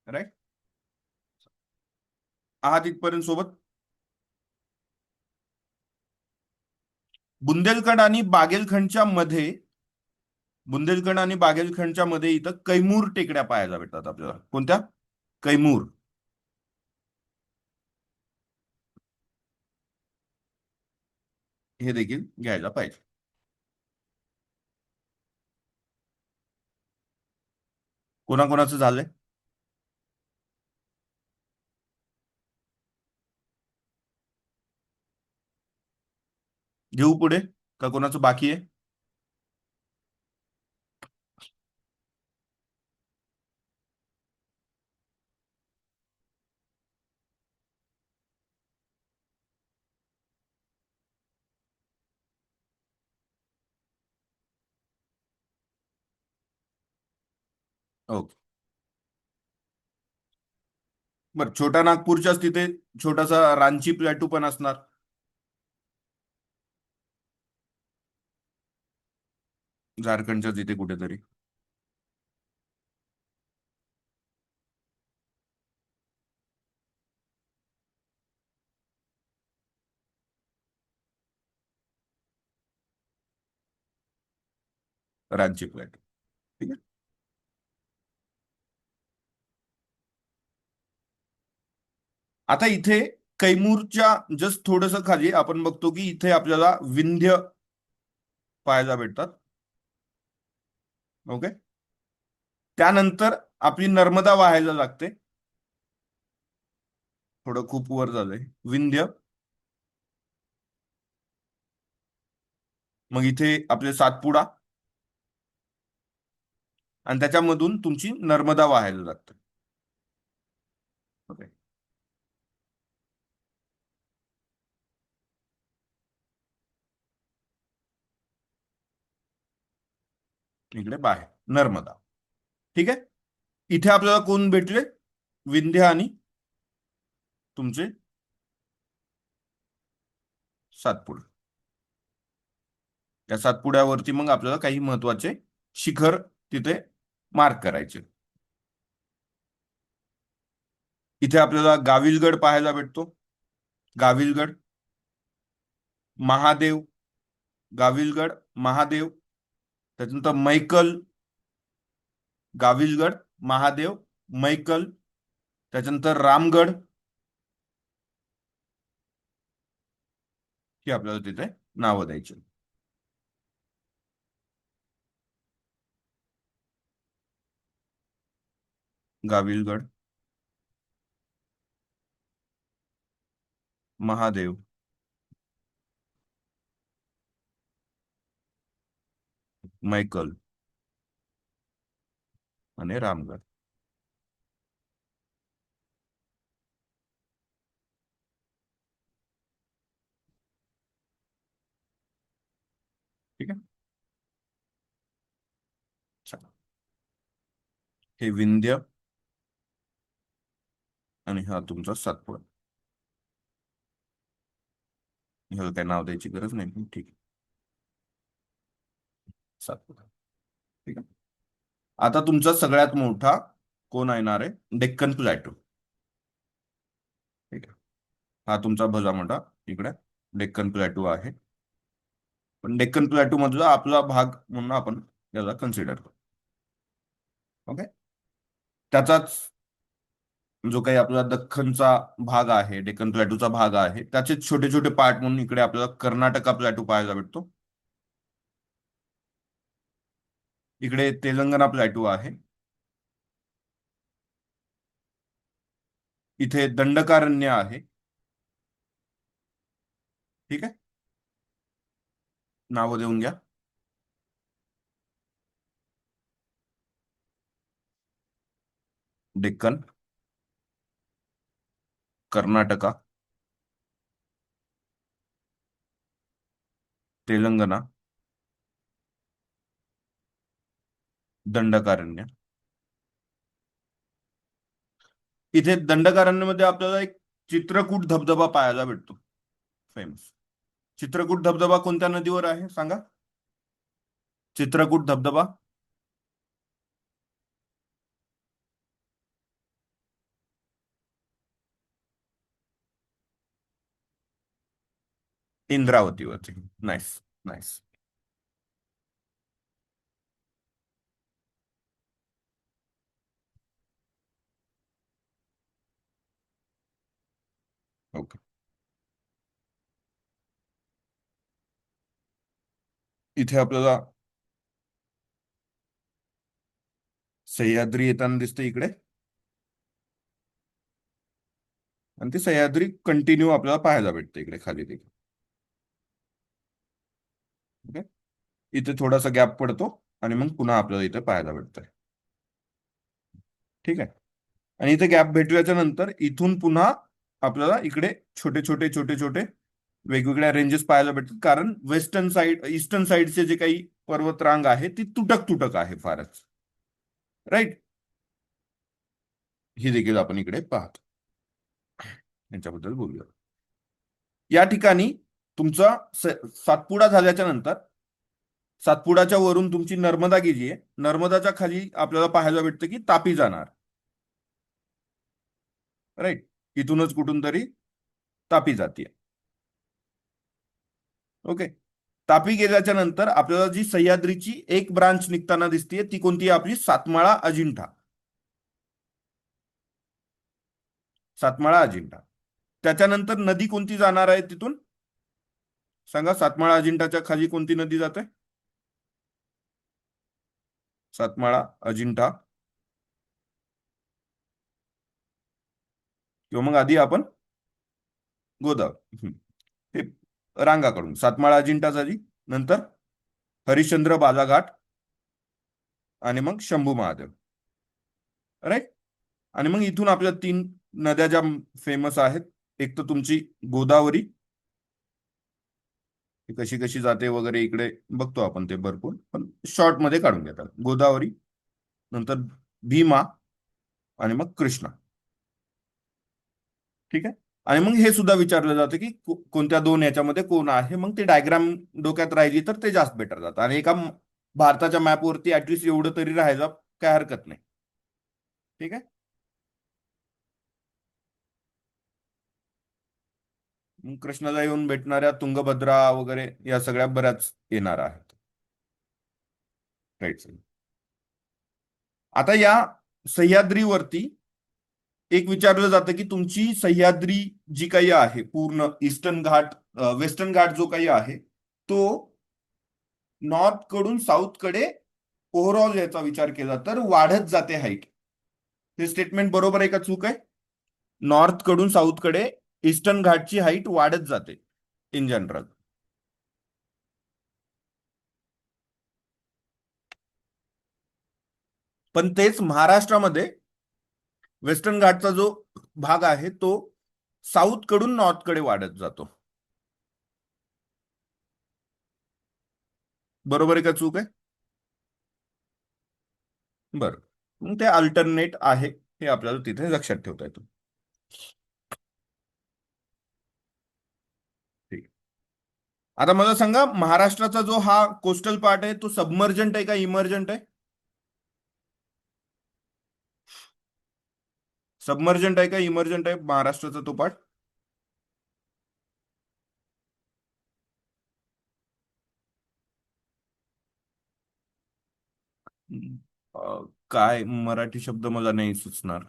राईट. आहात इथपर्यंत सोबत? बुंदेलखंड आणि बागेलखंडच्या मध्ये बुंदेलखंड आणि बागेलखंडच्या मध्ये इथं कैमूर टेकड्या पाहायला भेटतात आपल्याला. कोणत्या? कैमूर. हे देखील घ्यायला पाहिजे. कोणाकोणाचं झालंय? घेऊ पुढे का कोणाचं बाकी आहे? ओके. बरं, छोटा नागपूरच्याच तिथे छोटासा रांची प्लॅटू पण असणार. झारखंडच्या तिथे कुठेतरी. रांची प्लॅटू. ठीक आहे. आता इथे कैमूरच्या जस्ट थोडस खाली आपण बघतो की इथे आपल्याला विंध्य पाहायला भेटतात. ओके. त्यानंतर आपली नर्मदा वाहायला लागते. थोडं खूप वर झालंय विंध्य. मग इथे आपले सातपुडा, आणि त्याच्यामधून तुमची नर्मदा वाहायला लागते. ओके. इकडे बाहेर नर्मदा. ठीक आहे. इथे आपल्याला कोण भेटले? विंध्य आणि तुमचे सातपुडा. त्या सातपुड्यावरती मग आपल्याला काही महत्वाचे शिखर तिथे मार्क करायचे. इथे आपल्याला गाविलगड पाहायला भेटतो. गाविलगड, महादेव, गाविलगड, महादेव, त्याच्यानंतर मैकल, गाविलगड, महादेव, मैकल, त्याच्यानंतर रामगड, ही आपल्याला तिथे नावं द्यायची. गाविलगड, महादेव, मैकल आणि रामगड. ठीक आहे. चला. हे विंध्य आणि हा तुमचा सातपुडा. ह्याला काही नाव द्यायची गरज नाही, पण ठीक आहे. सातपुडा. ठीक आहे. आता तुमचा सगळ्यात मोठा कोण येणार आहे? डेक्कन प्लॅटो. ठीक आहे. हा तुमचा भला मोठा इकडे डेक्कन प्लॅटो आहे. पण डेक्कन प्लॅटो मधला आपला भाग म्हणून आपण याला कन्सिडर करू. ओके. त्याचाच जो काही आपला दख्खनचा भाग आहे, डेक्कन प्लॅटूचा भाग आहे, त्याचे छोटे छोटे पार्ट म्हणून इकडे आपल्याला कर्नाटका प्लॅटू पाहायला भेटतो. इकडे तेलंगणा प्लॅटू आहे. इथे दंडकारण्य आहे. ठीक आहे. नावं देऊन घ्या. डेक्कन, कर्नाटका, तेलंगणा, दंडकारण्य. इथे दंडकारण्यमध्ये आपल्याला एक चित्रकूट धबधबा पाहायला भेटतो, फेमस. चित्रकूट धबधबा कोणत्या नदीवर आहे सांगा? चित्रकूट धबधबा इंद्रावतीवरती. नाईस. नाईस. ओके. इथे आपल्याला सह्याद्री येताना दिसते इकडे. आणि ती सह्याद्री कंटिन्यू आपल्याला पाहायला भेटते इकडे खाली देखील. ओके. इथे थोडासा गॅप पडतो आणि मग पुन्हा आपल्याला इथे पाहायला भेटतंय. ठीक आहे. आणि इथे गॅप भेटल्याच्या नंतर इथून पुन्हा आपल्याला इकडे छोटे छोटे छोटे छोटे वेगवेगळ्या रेंजेस पाहायला भेटतात, कारण वेस्टर्न साईड, ईस्टर्न साईडचे जे काही पर्वतरांग आहे ती तुटक तुटक आहे फारच. राईट. ही देखील आपण इकडे पाहतो. यांच्याबद्दल बोलूया. या ठिकाणी तुमचा सातपुडा झाल्याच्या नंतर सातपुडाच्या वरून तुमची नर्मदागिरी आहे. नर्मदाच्या खाली आपल्याला पाहायला भेटतं की तापी जाणार. राईट. इथूनच कुठून तरी तापी जाते. ओके. तापी गेल्याच्या नंतर आपल्याला जी सह्याद्रीची एक ब्रांच निघताना दिसते ती कोणती आहे? आपली सातमाळा अजिंठा. सातमाळा अजिंठा. त्याच्यानंतर नदी कोणती जाणार आहे तिथून सांगा? सातमाळा अजिंठाच्या खाली कोणती नदी जाते? सातमाळा अजिंठा. किंवा मग आधी आपण गोदावरी. हे रांगाकडून सातमाळा अजिंठा झाली, नंतर हरिश्चंद्र बाजाघाट आणि मग शंभू महादेव. राईट. आणि मग इथून आपल्या तीन नद्या ज्या फेमस आहेत, एक तर तुमची गोदावरी, कशी कशी जाते वगैरे इकडे बघतो आपण ते भरपूर, पण शॉर्ट मध्ये काढून घेतात. गोदावरी, नंतर भीमा आणि मग कृष्णा. ठीक आहे. आणि मग हे सुद्धा विचारलं जातं की कोणत्या दोन याच्यामध्ये कोण आहे, मग ते डायग्राम डोक्यात राहिली तर ते जास्त बेटर जातं. आणि एका भारताच्या मॅपवरती ऍटलिस्ट एवढं तरी राहायला काय हरकत नाही. ठीक आहे. मग कृष्णाला येऊन भेटणाऱ्या तुंगभद्रा वगैरे या सगळ्या बऱ्याच येणार आहेत. राईट. आता या सह्याद्रीवरती एक विचारलं जातं की तुमची सह्याद्री जी काही आहे पूर्ण ईस्टर्न घाट, वेस्टर्न घाट जो काही आहे तो नॉर्थ कडून साऊथ कडे ओव्हरऑल याचा विचार केला तर वाढत जाते हाईट. हे स्टेटमेंट बरोबर आहे का चूक आहे? नॉर्थ कडून साऊथ कडे ईस्टर्न घाटची हाईट वाढत जाते इन जनरल. पण तेच महाराष्ट्रामध्ये वेस्टर्न घाटचा जो भाग आहे तो साऊथ कडून नॉर्थ कडे वाढत जातो. बरोबर आहे का चूक आहे? बरं. मग ते अल्टरनेट आहे हे आपल्याला तिथे लक्षात ठेवता येतं. ठीक आहे. आता मला सांगा, महाराष्ट्राचा जो हा कोस्टल पार्ट आहे तो सबमर्जंट आहे का इमर्जंट आहे? सबमर्जंट आहे का इमर्जंट आहे महाराष्ट्राचा तो पार्ट? काय मराठी शब्द मला नाही सुचणार.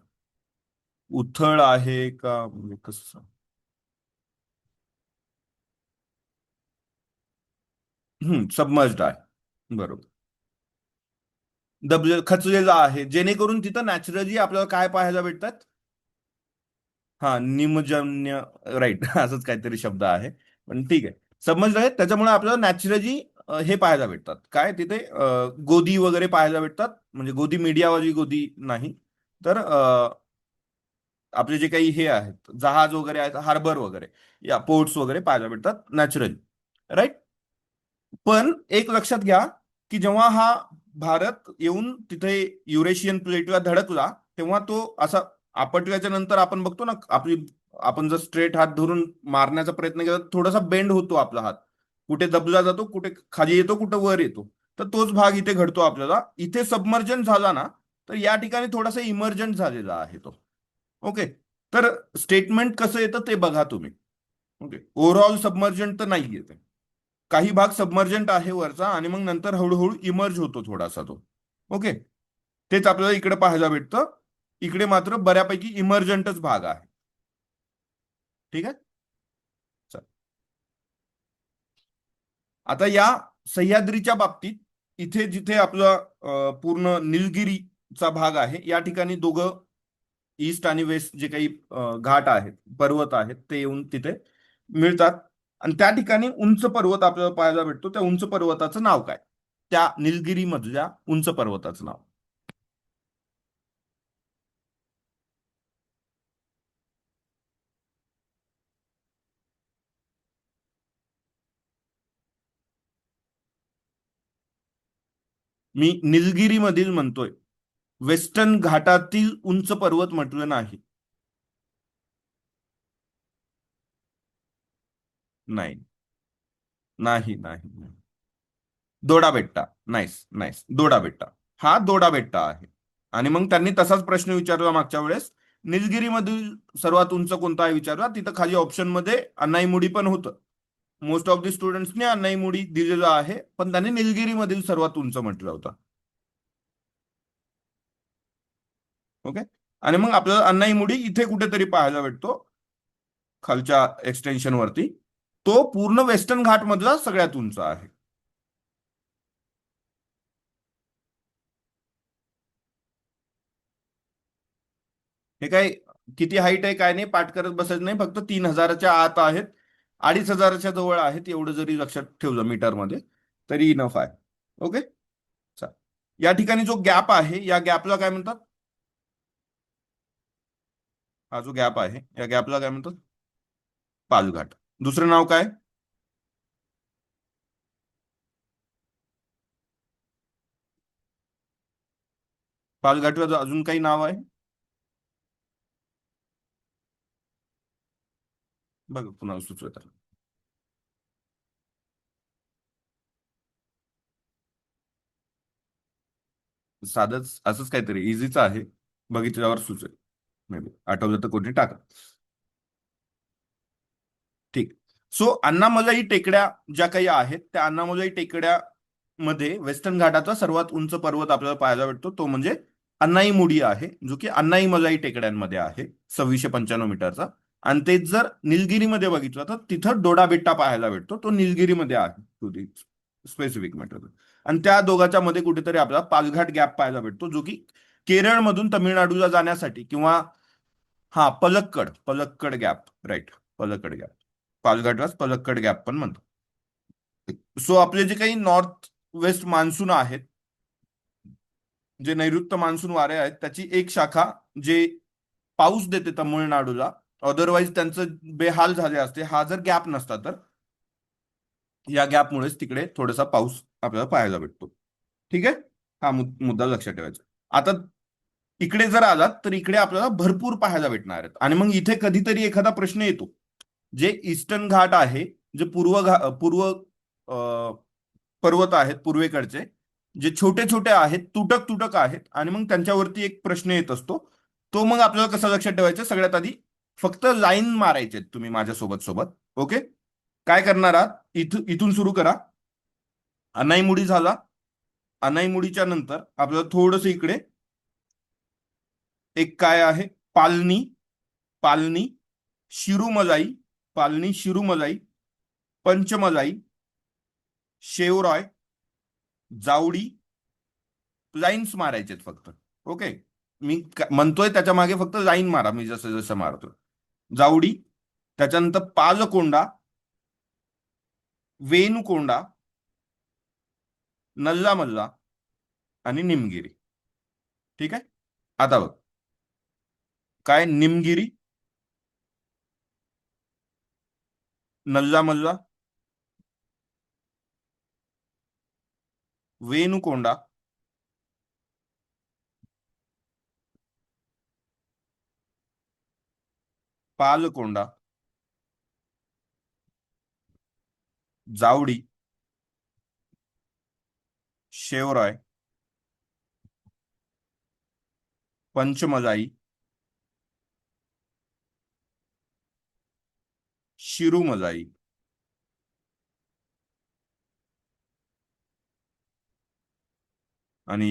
उथळ आहे का म्हणजे कसं? सबमर्ज्ड आहे. बरोबर. खचलेला आहे जेणेकरून तिथं नॅचरली आपल्याला काय पाहायला भेटतात? हा, निमजन्य. राईट. असंच काहीतरी शब्द आहे. पण ठीक आहे. समजलं आहे. त्याच्यामुळे आपल्याला नॅचरली हे पाहायला भेटतात काय तिथे, गोदी वगैरे पाहायला भेटतात. म्हणजे गोदी मीडियावाली गोदी नाही, तर आपले जे काही हे आहेत जहाज वगैरे आहेत, हार्बर वगैरे या पोर्ट्स वगैरे पाहायला भेटतात नॅचरली. राईट. पण एक लक्षात घ्या की जेव्हा हा भारत येऊन तिथे युरेशियन प्लेटला धडकला तेव्हा तो असा आपटल्याच्या नंतर आपण बघतो ना आपली, आपण जर स्ट्रेट हात धरून मारण्याचा प्रयत्न केला तर थोडासा बेंड होतो आपला हात. कुठे दबला जातो, कुठे खाली येतो, कुठे वर येतो. तर तोच भाग इथे घडतो आपल्याला. इथे सबमर्जन झाला ना, तर या ठिकाणी थोडासा इमर्जंट झालेला आहे तो. ओके. तर स्टेटमेंट कसं येतं ते बघा तुम्ही. ओके. ओव्हरऑल सबमर्जंट तर नाही येते. काही भाग सबमर्जंट आहे वरचा आणि मग नंतर हळूहळू इमर्ज होतो थोडासा तो. ओके. तेच आपल्याला इकडे पाहायला भेटतं. इकडे मात्र बऱ्यापैकी इमर्जंटच भाग आहे. ठीक आहे. चल. आता या सह्याद्रीच्या बाबतीत इथे जिथे आपलं पूर्ण निलगिरीचा भाग आहे या ठिकाणी दोघं ईस्ट आणि वेस्ट जे काही घाट आहेत, पर्वत आहेत, ते येऊन तिथे मिळतात. आणि त्या ठिकाणी उंच पर्वत आपल्याला पाहायला भेटतो. त्या उंच पर्वताचं नाव काय? त्या निलगिरी मधल्या उंच पर्वताचं नाव? मी निलगिरी मधील म्हणतोय. वेस्टर्न घाटातील उंच पर्वत म्हटलं नाही. नाही, नाही, नाही, नाही. Doddabetta. Nice, nice. Doddabetta. हा दोडा बेट्टा आहे. आणि मग त्यांनी तसाच प्रश्न विचारला मागच्या वेळेस. निलगिरीमधील सर्वात उंच कोणता आहे विचारला, तिथं खाली ऑप्शन मध्ये अनाईमुडी पण होतं. मोस्ट ऑफ दी स्टुडंट्सने अनाईमुडी दिलेलं आहे, पण त्यांनी निलगिरीमधील सर्वात उंच म्हटलं होतं. ओके. आणि मग आपल्याला अण्णाईमुडी इथे कुठेतरी पाहायला भेटतो, खालच्या एक्सटेन्शन वरती. तो पूर्ण वेस्टर्न घाट मधला सगळ्यात उंच आहे. हे काय किती हाईट आहे काय नाही पाठ करत बसायचं नाही, फक्त 3,000च्या आत आहेत. 2,500च्या जवळ आहेत एवढं जरी लक्षात ठेवलं मीटरमध्ये तरी इनफ आहे. ओके. चा- या ठिकाणी जो गॅप आहे या गॅपला काय म्हणतात? हा जो गॅप आहे या गॅपला काय म्हणतात? पालघाट. दुसरं नाव काय? पालघाटला अजून काही नाव आहे? बघा कुणाला सुचवत. साधंच असंच काहीतरी इझीच आहे. बघितल्यावर सुचेल. मे बी आठवलं तर कोणी टाका. ठीक. सो अण्णामलाई टेकड्या ज्या काही आहेत त्या अण्णामलाई टेकड्यामध्ये वेस्टर्न घाटाचा सर्वात उंच पर्वत आपल्याला पाहायला भेटतो, तो म्हणजे अण्णाईमुडी आहे, जो की अण्णाईमलाई टेकड्यांमध्ये आहे, 2695 मीटरचा. आणि तेच जर निलगिरीमध्ये बघितलं तर तिथं डोडा बेट्टा पाहायला भेटतो, तो निलगिरीमध्ये आहे टू दी स्पेसिफिक मॅटर. आणि त्या दोघांच्या मध्ये कुठेतरी आपल्याला पालघाट गॅप पाहायला भेटतो, जो की केरळमधून तमिळनाडूला जाण्यासाठी किंवा हा Palakkad Palakkad gap, right. Palakkad gap. पालघाटलाच पलक्कड गॅप पण म्हणतो. सो आपले जे काही नॉर्थ वेस्ट मान्सून आहेत, जे नैऋत्य मान्सून वारे आहेत, त्याची एक शाखा जे पाऊस देते तमिळनाडूला, अदरवाईज त्यांचं बेहाल झाले असते हा जर गॅप नसता तर. या गॅपमुळेच तिकडे थोडासा पाऊस आपल्याला पाहायला भेटतो. ठीक आहे. हा मुद्दा लक्षात ठेवायचा. आता इकडे जर आलात तर इकडे आपल्याला भरपूर पाहायला भेटणार आहेत, आणि मग इथे कधीतरी एखादा प्रश्न येतो. जे ईस्टर्न घाट आहे, जे पूर्व पर्वत आहेत पूर्वेकडचे, जे छोटे छोटे आहेत, तुटक तुटक आहेत, आणि मग त्यांच्यावरती एक प्रश्न येत असतो. तो मग आपल्याला कसा लक्षात ठेवायचा, सगळ्यात आधी फक्त लाईन मारायचे तुम्ही माझ्यासोबत सोबत. ओके. काय करणार आहात, इथून सुरू करा. अनाईमुडी झाला. अनाईमुडीच्या नंतर आपल्याला थोडस इकडे एक काय आहे, पालनी. पालनी, शिरुमलाई. पालनी, शिरुमलाई, पंचमलाई, शेवरॉय, जावडी. लाईन्स मारायचे फक्त. ओके. मी म्हणतोय त्याच्या मागे फक्त लाईन मारा, मी जसं जसं मारतो. जावडी, त्याच्यानंतर पालकोंडा, वेणुकोंडा, नल्लामल्ला आणि निमगिरी. ठीक आहे. आता बघ, काय निमगिरी, नल्लामल्ला, वेणुकोंडा, पालकोंडा, जावडी, शेवराय, पंचमलाई, शिरुमलाई आणि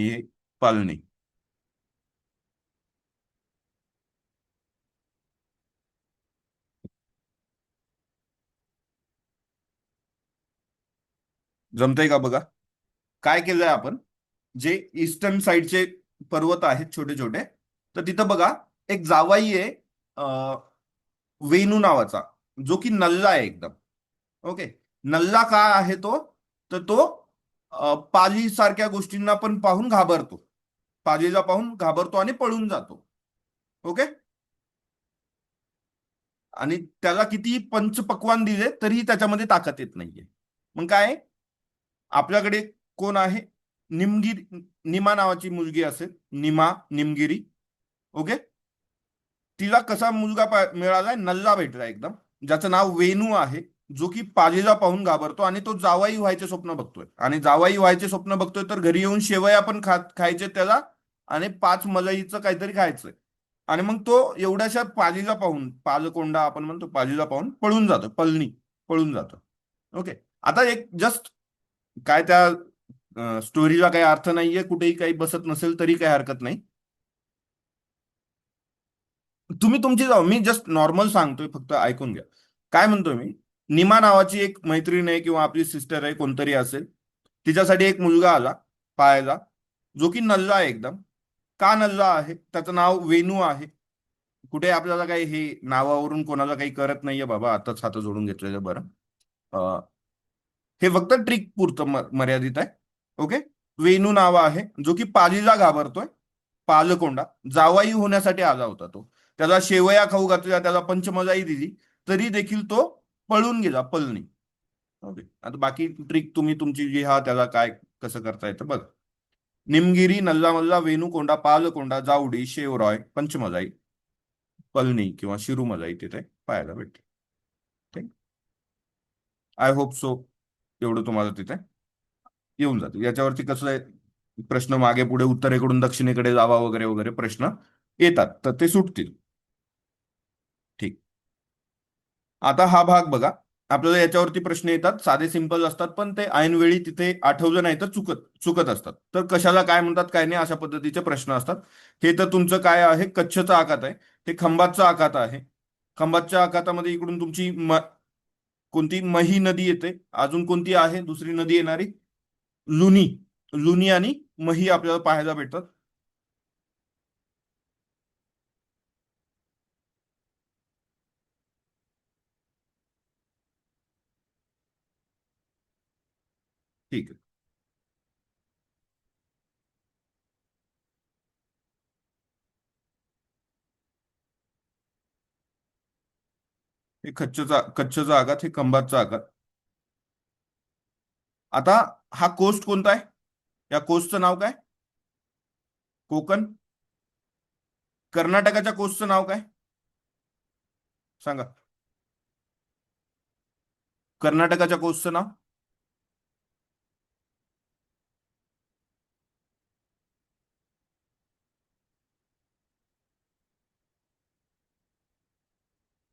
पालनी. जमतंय का बघा. काय केलंय आपण, जे ईस्टर्न साइडचे पर्वत आहेत छोटे छोटे, तर तिथं बघा एक जावाई आहे, वेणू नावाचा, जो की नल्ला आहे एकदम. ओके. नल्ला काय आहे तो, तर तो पाली सारख्या गोष्टींना पण पाहून घाबरतो. पालीला पाहून घाबरतो आणि पळून जातो. ओके. आणि त्याला किती पंचपक्वान दिले तरीही त्याच्यामध्ये ताकद येत नाहीये. मग काय, आपल्याकडे कोण आहे, निमगिरी, निमा नावाची मुलगी असेल, निमा, निमगिरी. ओके. तिला कसा मुलगा मिळालाय, नल्ला भेटला एकदम, ज्याचं नाव वेणू आहे, जो की पालीला पाहून घाबरतो आणि तो जावाई व्हायचे स्वप्न बघतोय. आणि जावाई व्हायचे स्वप्न बघतोय तर घरी येऊन शेवया पण खायचे त्याला, आणि 5 मलईचं काहीतरी खायचंय. आणि मग तो एवढ्याशा पालीला पाहून, पालकोंडा आपण म्हणतो, पालीला पाहून पळून जातो, पलनी, पळून जातो. ओके. आता एक जस्ट, काय त्या स्टोरीला काही अर्थ नाहीये, कुठेही काही बसत नसेल तरी काही हरकत नाही. तुम्ही तुमची जाऊ, मी जस्ट नॉर्मल सांगतोय, फक्त ऐकून घ्या. काय म्हणतोय मी, निमा नावाची एक मैत्रीण आहे किंवा आपली सिस्टर आहे, कोणतरी असेल. तिच्यासाठी एक मुलगा आला पाहायला, जो की नल्ला आहे एकदम. का नल्ला आहे, त्याचं नाव वेणू आहे. कुठे आपल्याला काही हे नावावरून कोणाला काही करत नाहीये बाबा, आताच हात जोडून घेतलेलं बरं. अं, हे फक्त ट्रिक पुरतं मर्यादित आहे. ओके. वेणू नाव आहे, जो की पालीला घाबरतोय. पालकोंडा, जावाई होण्यासाठी आला होता तो. त्याला शेवया खाऊ घातल्या, त्याला पंचमलाई दिली, तरी देखील तो पळून गेला, पळणी. ओके. आता बाकी ट्रिक तुम्ही तुमची जी हा त्याला काय कसं करता येतं बघ. निमगिरी, नल्लामल्ला, वेणुकोंडा, पालकोंडा, जावडी, शेवरॉय, पंचमलाई, पळणी किंवा शिरुमलाई तिथे पाहायला भेटते. ठीक. आय होप सो एवढं तुम्हाला तिथे येऊन जातं. याच्यावरती कसं आहे, प्रश्न मागे पुढे उत्तरेकडून दक्षिणेकडे जावा वगैरे वगैरे प्रश्न येतात, तर ते सुटतील. ठीक. आता हा भाग बघा. आपल्याला याच्यावरती प्रश्न येतात, साधे सिंपल असतात, पण ते ऐनवेळी तिथे आठवलं नाही तर चुकत चुकत असतात. तर कशाला काय म्हणतात काय नाही अशा पद्धतीचे प्रश्न असतात. हे तर तुमचं काय आहे, कच्छचा आखात आहे. ते खंभातचा आखात आहे. खंभातच्या आखातामध्ये इकडून तुमची कोणती मही नदी येते. अजून कोणती आहे दुसरी नदी येणारी? लुनी. लुनी आणि मही आपल्याला पाहायला भेटतात. ठीक आहे. हे कच्छचा आघात, हे खंभातचा आघात. आता हा कोस्ट कोणता आहे? या कोस्टचं नाव काय? कोकण. कर्नाटकाच्या कोस्टचं नाव काय? सांगा. कर्नाटकाच्या कोस्टचं नाव?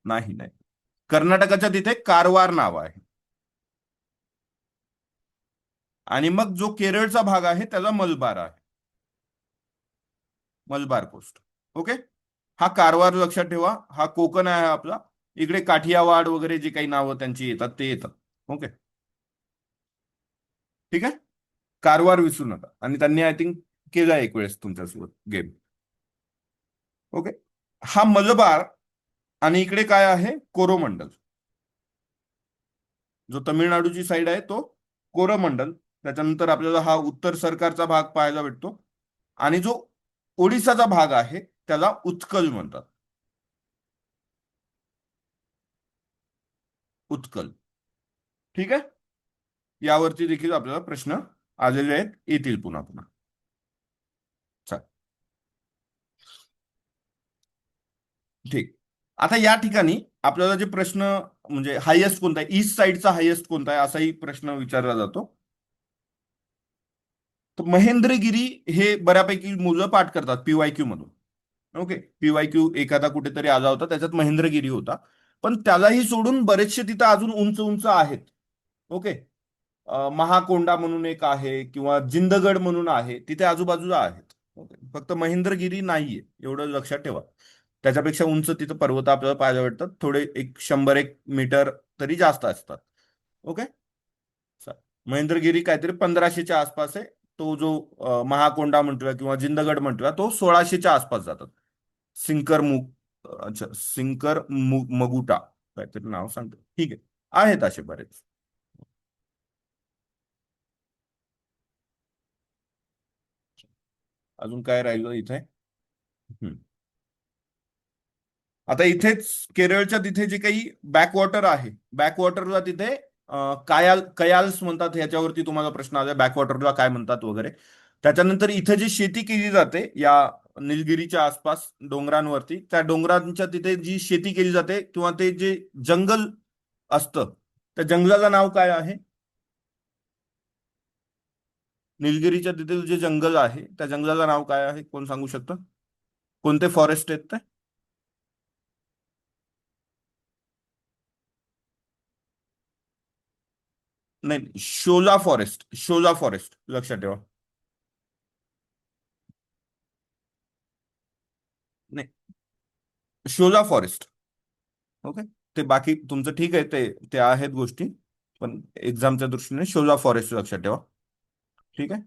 नाही नाही. कर्नाटकाच्या तिथे कारवार नाव आहे. आणि मग जो केरळचा भाग आहे त्याला मलबार आहे. मलबार कोस्ट. ओके. हा कारवार लक्षात ठेवा. हा कोकण आहे आपला. इकडे काठियावाड वगैरे जे काही नावं त्यांची येतात ते येतात. ओके. ठीक आहे. कारवार विसरू नका. आणि त्यांनी आय थिंक केला एक वेळेस तुमच्यासोबत गेम. ओके. हा मलबार. आणि इकडे काय आहे, कोरोमंडल. जो तमिळनाडूची साईड आहे तो कोरोमंडल. त्याच्यानंतर आपल्याला हा उत्तर सरकारचा भाग पाहायला भेटतो. आणि जो ओडिसाचा भाग आहे त्याला उत्कल म्हणतात. उत्कल. ठीक आहे. यावरती देखील आपल्याला प्रश्न आलेले आहेत, येतील पुन्हा पुन्हा. चल. ठीक. आता या ठिकाणी आपल्याला जे प्रश्न, म्हणजे हायेस्ट कोणता आहे, ईस्ट साईडचा हायेस्ट कोणता आहे असाही प्रश्न विचारला जातो. तर महेंद्रगिरी हे बऱ्यापैकी मुलं पाठ करतात पीवायक्यू मधून. ओके. पीवायक्यू एखादा कुठेतरी आला होता, त्याच्यात महेंद्रगिरी होता. पण त्यालाही सोडून बरेचसे तिथं अजून उंच उंच आहेत. ओके. महाकोंडा म्हणून एक आहे, किंवा जिंदगड म्हणून आहे, तिथे आजूबाजूला आहेत. ओके. फक्त महेंद्रगिरी नाहीये, एवढं लक्षात ठेवा. त्याच्यापेक्षा उंच तिथं पर्वत आपल्याला पाहायला भेटतात, थोडे एक 100-1 मीटर तरी जास्त असतात. ओके. चा- महेंद्रगिरी काहीतरी 1500च्या आसपास आहे. तो जो महाकोंडा म्हटला किंवा जिंदगड म्हटला तो 1600च्या आसपास जातात. सिंकर अच्छा, मगुटा काहीतरी नाव सांगतो. ठीक आहे. आहेत असे बरेच. अजून काय राहिलं इथे? हम्म. आता इथेच केरळच्या तिथे जे काही बॅकवॉटर आहे, बॅकवॉटरला तिथे कयाल्स म्हणतात. ह्याच्यावरती तुम्हाला प्रश्न आला बॅकवॉटरला काय म्हणतात वगैरे. त्याच्यानंतर इथे जी शेती केली जाते या निलगिरीच्या आसपास डोंगरांवरती, त्या डोंगरांच्या तिथे जी शेती केली जाते किंवा ते जे जंगल असतं, त्या जंगलाला नाव काय आहे? निलगिरीच्या तिथे जे जंगल आहे त्या जंगलाला नाव काय आहे, कोण सांगू शकतं? कोणते फॉरेस्ट आहेत ते? नाही, शोला फॉरेस्ट. शोला फॉरेस्ट लक्षात ठेवा. नाही, शोला फॉरेस्ट. ओके. ते बाकी तुमचं ठीक आहे, ते ते आहेत गोष्टी. पण एक्झामच्या दृष्टीने शोला फॉरेस्ट लक्षात ठेवा. ठीक है.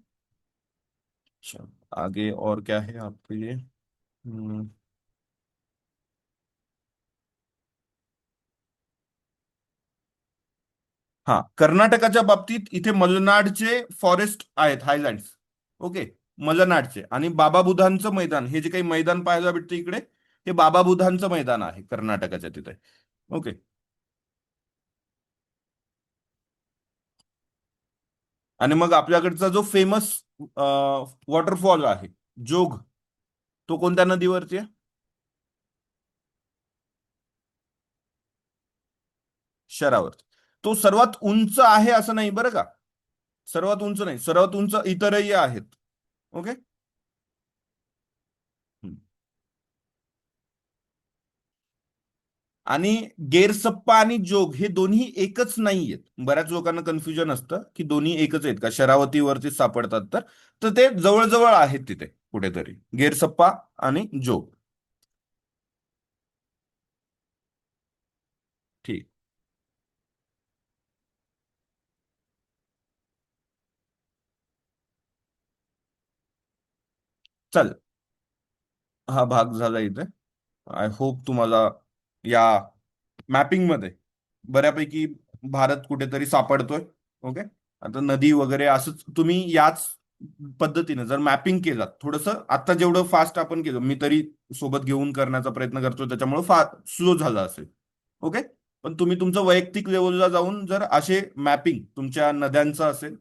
चलो, आगे और क्या है आपके लिए? हम्म, हा, कर्नाटकाच्या बाबतीत इथे मलनाडचे फॉरेस्ट आहेत, हायलँड्स. ओके. मलनाडचे आणि बाबा बुधांचं मैदान, हे जे काही मैदान पाहायला भेटतं इकडे, हे बाबा बुधांचं मैदान आहे कर्नाटकाच्या तिथे. ओके. आणि मग आपल्याकडचा जो फेमस वॉटरफॉल आहे, जोग, तो कोणत्या नदीवरती आहे? शहरावरती. तो सर्वात उंच आहे असं नाही बरं का. सर्वात उंच नाही, सर्वात उंच इतरही आहेत. ओके. हम्म. आणि गेरसप्पा आणि जोग हे दोन्ही एकच नाही आहेत. बऱ्याच लोकांना कन्फ्युजन असतं की दोन्ही एकच आहेत का, शरावतीवरती सापडतात तर. तर ते जवळजवळ आहेत तिथे कुठेतरी, गेरसप्पा आणि जोग. ठीक. चल, हा भाग झाला इथे. आय होप तुम्हाला या मॅपिंग मध्ये बऱ्यापैकी भारत कुठेतरी सापडतोय. ओके. आता नदी वगैरे असंच तुम्ही याच पद्धतीने जर मॅपिंग केलं थोडंसं, आता जेवढं फास्ट आपण केलं, मी तरी सोबत घेऊन करण्याचा प्रयत्न करतो, त्याच्यामुळे फार स्लो झालं असेल. ओके. पण तुम्ही तुमचं वैयक्तिक लेवलला जाऊन जर असे मॅपिंग तुमच्या नद्यांचं असेल,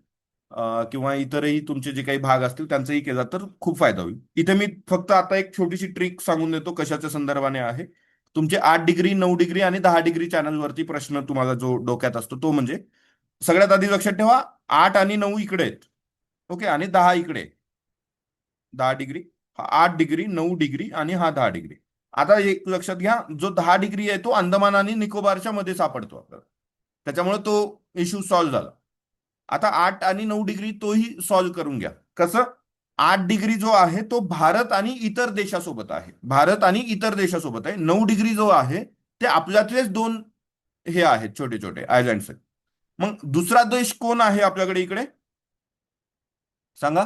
किंवा इतरही तुमचे जे काही भाग असतील त्यांचाही केला तर खूप फायदा होईल. इथे मी फक्त आता एक छोटीशी ट्रिक सांगून देतो कशाच्या संदर्भाने आहे. तुमचे 8 डिग्री, 9 डिग्री आणि 10 डिग्री चॅनलवरती प्रश्न तुम्हाला जो डोक्यात असतो तो म्हणजे, सगळ्यात आधी लक्षात ठेवा, 8 आणि 9 इकडे आहेत. ओके. आणि 10 इकडे आहे. 10 डिग्री, हा 8 डिग्री, 9 डिग्री आणि हा 10 डिग्री. आता एक लक्षात घ्या, जो 10 डिग्री आहे तो अंदमान आणि निकोबारच्या मध्ये सापडतो आपल्याला. त्याच्यामुळे तो इश्यू सॉल्व्ह झाला. आता 8 आणि 9 डिग्री तोही सॉल्व्ह करून घ्या. कसं? 8 डिग्री जो आहे तो भारत आणि इतर देशासोबत आहे, भारत आणि इतर देशासोबत आहे. 9 डिग्री जो आहे ते आपल्यातलेच दोन हे आहेत, छोटे छोटे आयलँड्स आहेत. मग दुसरा देश कोण आहे आपल्याकडे इकडे, सांगा?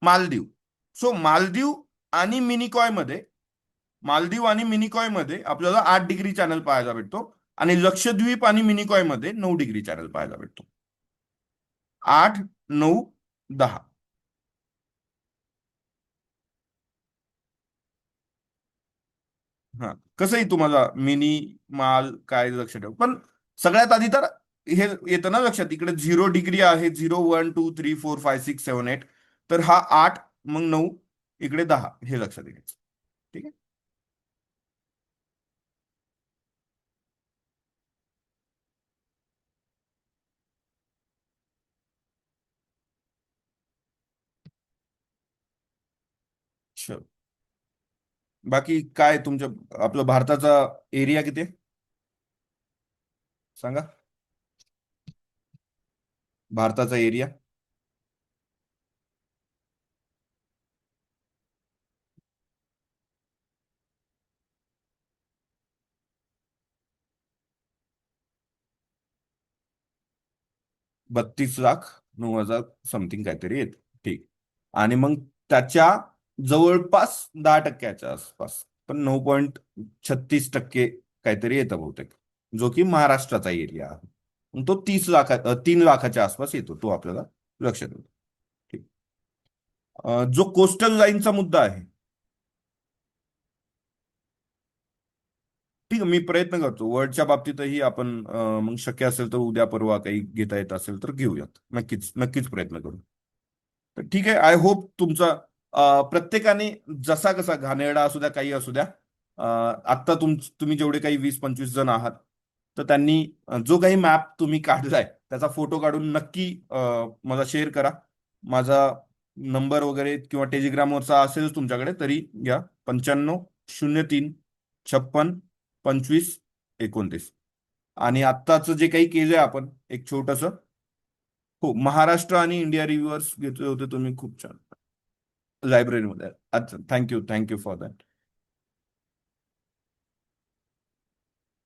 मालदीव. सो मालदीव आणि मिनिकॉय मध्ये, मालदीव आणि मिनिकॉय मध्ये आपल्याला 8 डिग्री चॅनल पाहायला भेटतो. आणि लक्षद्वीप आणि मिनिकॉय मध्ये 9 डिग्री चॅनल पाहायला भेटतो. 8, 9, 10. हा, कसंही तुम्हाला मिनी माल काय लक्ष ठेव, पण सगळ्यात आधी तर हे येतं ना लक्षात, इकडे 0 डिग्री आहे, 0, 1, 2, 3, 4, 5, 6, 7, 8. तर हा 8, मग 9, इकडे 10, हे लक्षात घ्यायचं. ठीक आहे. Sure. बाकी काय तुमच्या, आपलं भारताचा एरिया किती आहे सांगा? भारताचा एरिया. 32,09,000 समथिंग काहीतरी येत. ठीक. आणि मग त्याच्या जवळपास 10%च्या आसपास, पण 9.36% काहीतरी येतं बहुतेक, जो की महाराष्ट्राचा एरिया आहे. मग तो 3 लाखाच्या आसपास येतो, तो आपल्याला लक्षात येतो. ठीक. जो कोस्टल लाईनचा मुद्दा आहे. ठीक आहे, मी प्रयत्न करतो वर्डच्या बाबतीतही आपण, मग शक्य असेल तर उद्या परवा काही घेता येत असेल तर घेऊयात, नक्कीच नक्कीच प्रयत्न करू. तर ठीक आहे. आय होप तुमचा, प्रत्येकाने जसा कसा घाणेरडा असू द्या काही असू द्या, आत्ता तुम्ही जेवढे काही 20-25 जण आहात, तर त्यांनी जो काही मॅप तुम्ही काढलाय त्याचा फोटो काढून नक्की मला शेअर करा. माझा नंबर वगैरे किंवा टेलिग्रामवरचा असेल तुमच्याकडे तरी घ्या. 95-03-56-25-29. आणि आत्ताचं जे काही केलंय आपण एक छोटस, हो, महाराष्ट्र आणि इंडिया रिव्ह्यूअर्स घेतले होते तुम्ही, खूप छान. लायब्ररीमध्ये. अच्छा, thank you thank you for that.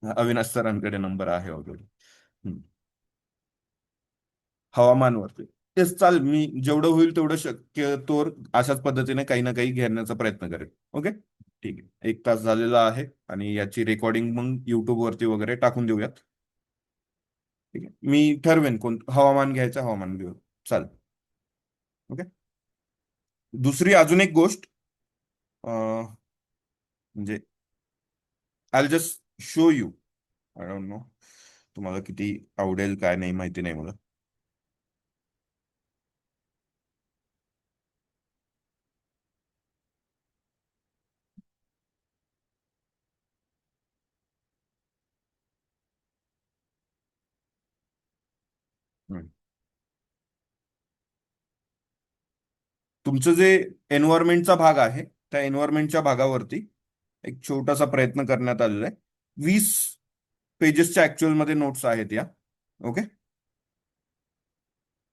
Avinash सरांकडे नंबर आहे ऑलरेडी. हवामानवरती. तेच चाल, मी जेवढं होईल तेवढं शक्य तोर अशाच पद्धतीने काही ना काही घेण्याचा प्रयत्न करेन. ओके. ठीक आहे, 1 तास झालेला आहे आणि याची रेकॉर्डिंग मग युट्यूब वरती वगैरे टाकून देऊयात. ठीक आहे, मी ठरवेन कोण हवामान घ्यायचं, हवामान घेऊ. चालेल. ओके. दुसरी अजून एक गोष्ट, म्हणजे I just show you. I don't know तुम्हाला किती आवडेल काय नाही माहिती नाही मला. हम्म. तुमचं जे एन्व्हायरमेंटचा भाग आहे, त्या एन्व्हायरमेंटच्या भागावरती एक छोटासा प्रयत्न करण्यात आलेला आहे. 20 पेजेसच्या ऍक्च्युअल मध्ये नोट्स आहेत या. ओके.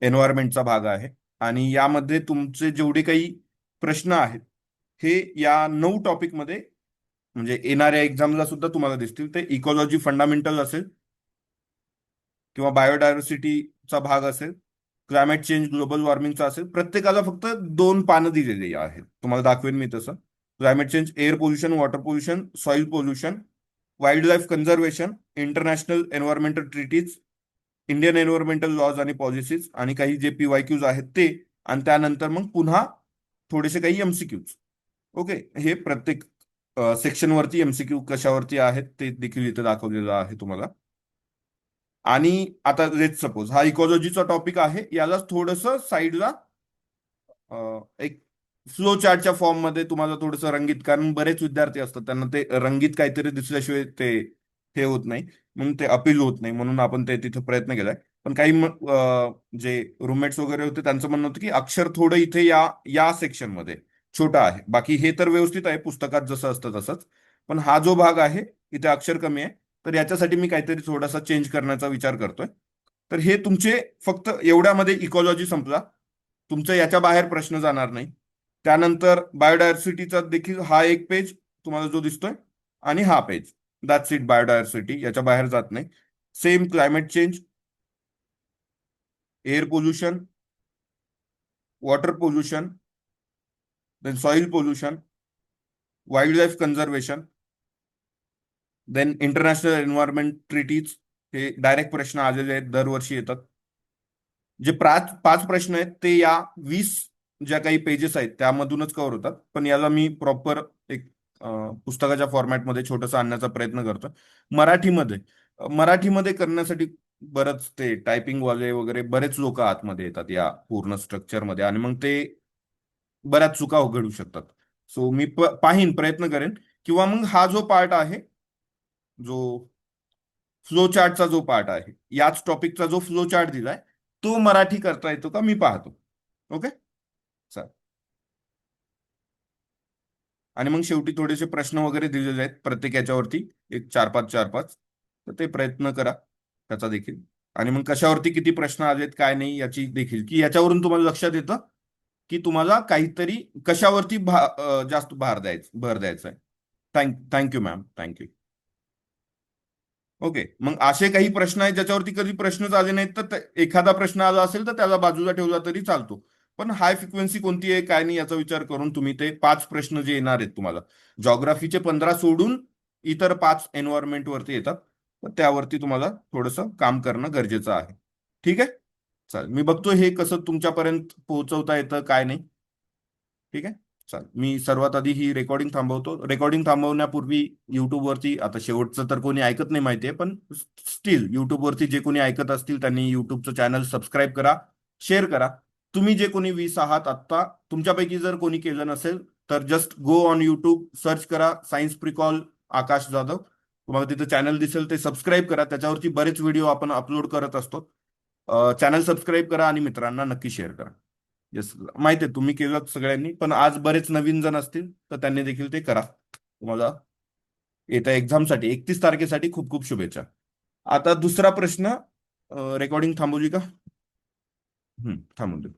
एन्व्हायरमेंटचा भाग आहे. आणि यामध्ये तुमचे जेवढे काही प्रश्न आहेत हे या 9 टॉपिकमध्ये, म्हणजे येणाऱ्या एक्झामला सुद्धा तुम्हाला दिसतील. ते इकॉलॉजी फंडामेंटल असेल किंवा बायोडायव्हर्सिटीचा भाग असेल, क्लायमेट चेंज, ग्लोबल वॉर्मिंगचा असेल. प्रत्येकाला फक्त 2 पानं दिलेली आहेत. तुम्हाला दाखवेन मी तसं. Climate change, air pollution, water pollution, soil pollution, wildlife conservation, international environmental treaties, Indian environmental laws आणि पॉलिसीज, आणि काही जे PYQs आहेत ते. आणि त्यानंतर मग पुन्हा थोडेसे काही MCQs. ओके. हे प्रत्येक सेक्शनवरती MCQ कशावरती आहेत ते देखील इथे दाखवलेलं आहे तुम्हाला. आणि आता लेट सपोज हा इकॉलॉजीचा टॉपिक आहे, याला थोडस साईडला एक फ्लो चार्टच्या फॉर्म मध्ये तुम्हाला थोडंसं रंगीत, कारण बरेच विद्यार्थी असतात त्यांना ते रंगीत काहीतरी दिसल्याशिवाय ते हे होत नाही, म्हणून ते अपील होत नाही, म्हणून आपण ते तिथे प्रयत्न केलाय. पण काही जे रूममेट्स वगैरे होते त्यांचं म्हणणं होतं की अक्षर थोडं इथे या या सेक्शन मध्ये छोटं आहे. बाकी हे तर व्यवस्थित आहे पुस्तकात जसं असतं तसंच. पण हा जो भाग आहे इथे अक्षर कमी आहे. तर याच्यासाठी मी काहीतरी थोडासा चेंज करण्याचा विचार करतोय. तर हे तुमचे फक्त एवढ्यामध्ये इकॉलॉजी संपला. तुमचं याच्या बाहेर प्रश्न जाणार नाही. त्यानंतर बायोडायव्हर्सिटीचा देखील हा एक पेज तुम्हाला जो दिसतोय, आणि हा पेज, दॅट्स इट. बायोडायव्हर्सिटी याच्या बाहेर जात नाही. Same climate change, air pollution, water pollution, then soil pollution, wildlife conservation, then international environment treaties. हे डायरेक्ट प्रश्न आलेले आहेत, दरवर्षी येतात. जे 5 प्रश्न आहेत ते या 20 ज्या काही पेजेस आहेत त्यामधूनच कव्हर होतात. पण याला मी प्रॉपर एक पुस्तकाच्या फॉर्मॅटमध्ये छोटंसं आणण्याचा प्रयत्न करतो. मराठीमध्ये मराठीमध्ये करण्यासाठी बरंच ते टायपिंग वाले वगैरे बरेच लोक आतमध्ये येतात या पूर्ण स्ट्रक्चरमध्ये, आणि मग ते बऱ्याच चुका घडू शकतात. सो मी पाहीन, प्रयत्न करेन. किंवा मग हा जो पार्ट आहे, जो फ्लो चार्टचा जो पार्ट आहे, याच टॉपिकचा जो फ्लो चार्ट दिलाय तो मराठी करता येतो का मी पाहतो. ओके. चालेल. आणि मग शेवटी थोडेसे प्रश्न वगैरे दिलेले आहेत प्रत्येक याच्यावरती, एक 4-5 4-5. तर ते प्रयत्न करा त्याचा देखील. आणि मग कशावरती किती प्रश्न आलेत काय नाही याची देखील, की याच्यावरून तुम्हाला लक्षात येतं की तुम्हाला काहीतरी कशावरती जास्त भर द्यायचा आहे. Thank you ma'am, thank you. ओके. मग असे काही प्रश्न आहेत ज्याच्यावरती कधी प्रश्नच आले नाहीत, तर एखादा प्रश्न आला असेल तर त्याला बाजूला ठेवला तरी चालतो. पण हाय फ्रिक्वेन्सी कोणती आहे काय नाही याचा विचार करून तुम्ही ते 5 प्रश्न जे येणार आहेत तुम्हाला, जॉग्राफीचे 15 सोडून इतर 5 एन्व्हायरमेंट वरती येतात. तर त्यावरती तुम्हाला थोडंसं काम करणं गरजेचं आहे. ठीक आहे. चालेल. मी बघतो हे कसं तुमच्यापर्यंत पोहोचवता येतं काय नाही. ठीक आहे. चालेल. मी सर्वात आधी ही रेकॉर्डिंग थांबवतो. रेकॉर्डिंग थांबवण्यापूर्वी युट्यूबवरती, आता शेवटचं तर कोणी ऐकत नाही माहितीये, पण स्टील युट्यूबवरती जे कोणी ऐकत असतील त्यांनी युट्यूबचं चॅनल सबस्क्राईब करा, शेअर करा. तुम्ही जे कोणी 20 आहात आत्ता, तुमच्यापैकी जर कोणी केलं नसेल तर just go on YouTube, search करा सायन्स प्रिकॉल आकाश जाधव. तुम्हाला तिथं चॅनल दिसेल, ते सबस्क्राईब करा. त्याच्यावरती बरेच व्हिडिओ आपण अपलोड करत असतो. चॅनल सबस्क्राईब करा आणि मित्रांना नक्की शेअर करा. येस. माहिती आहे तुम्ही केलं सगळ्यांनी, पण आज बरेच नवीन जण असतील तर त्यांनी देखील ते करा. तुम्हाला येत्या एक्झामसाठी 31 तारखेसाठी खूप खूप शुभेच्छा. आता दुसरा प्रश्न. रेकॉर्डिंग थांबवली का? थांबवली.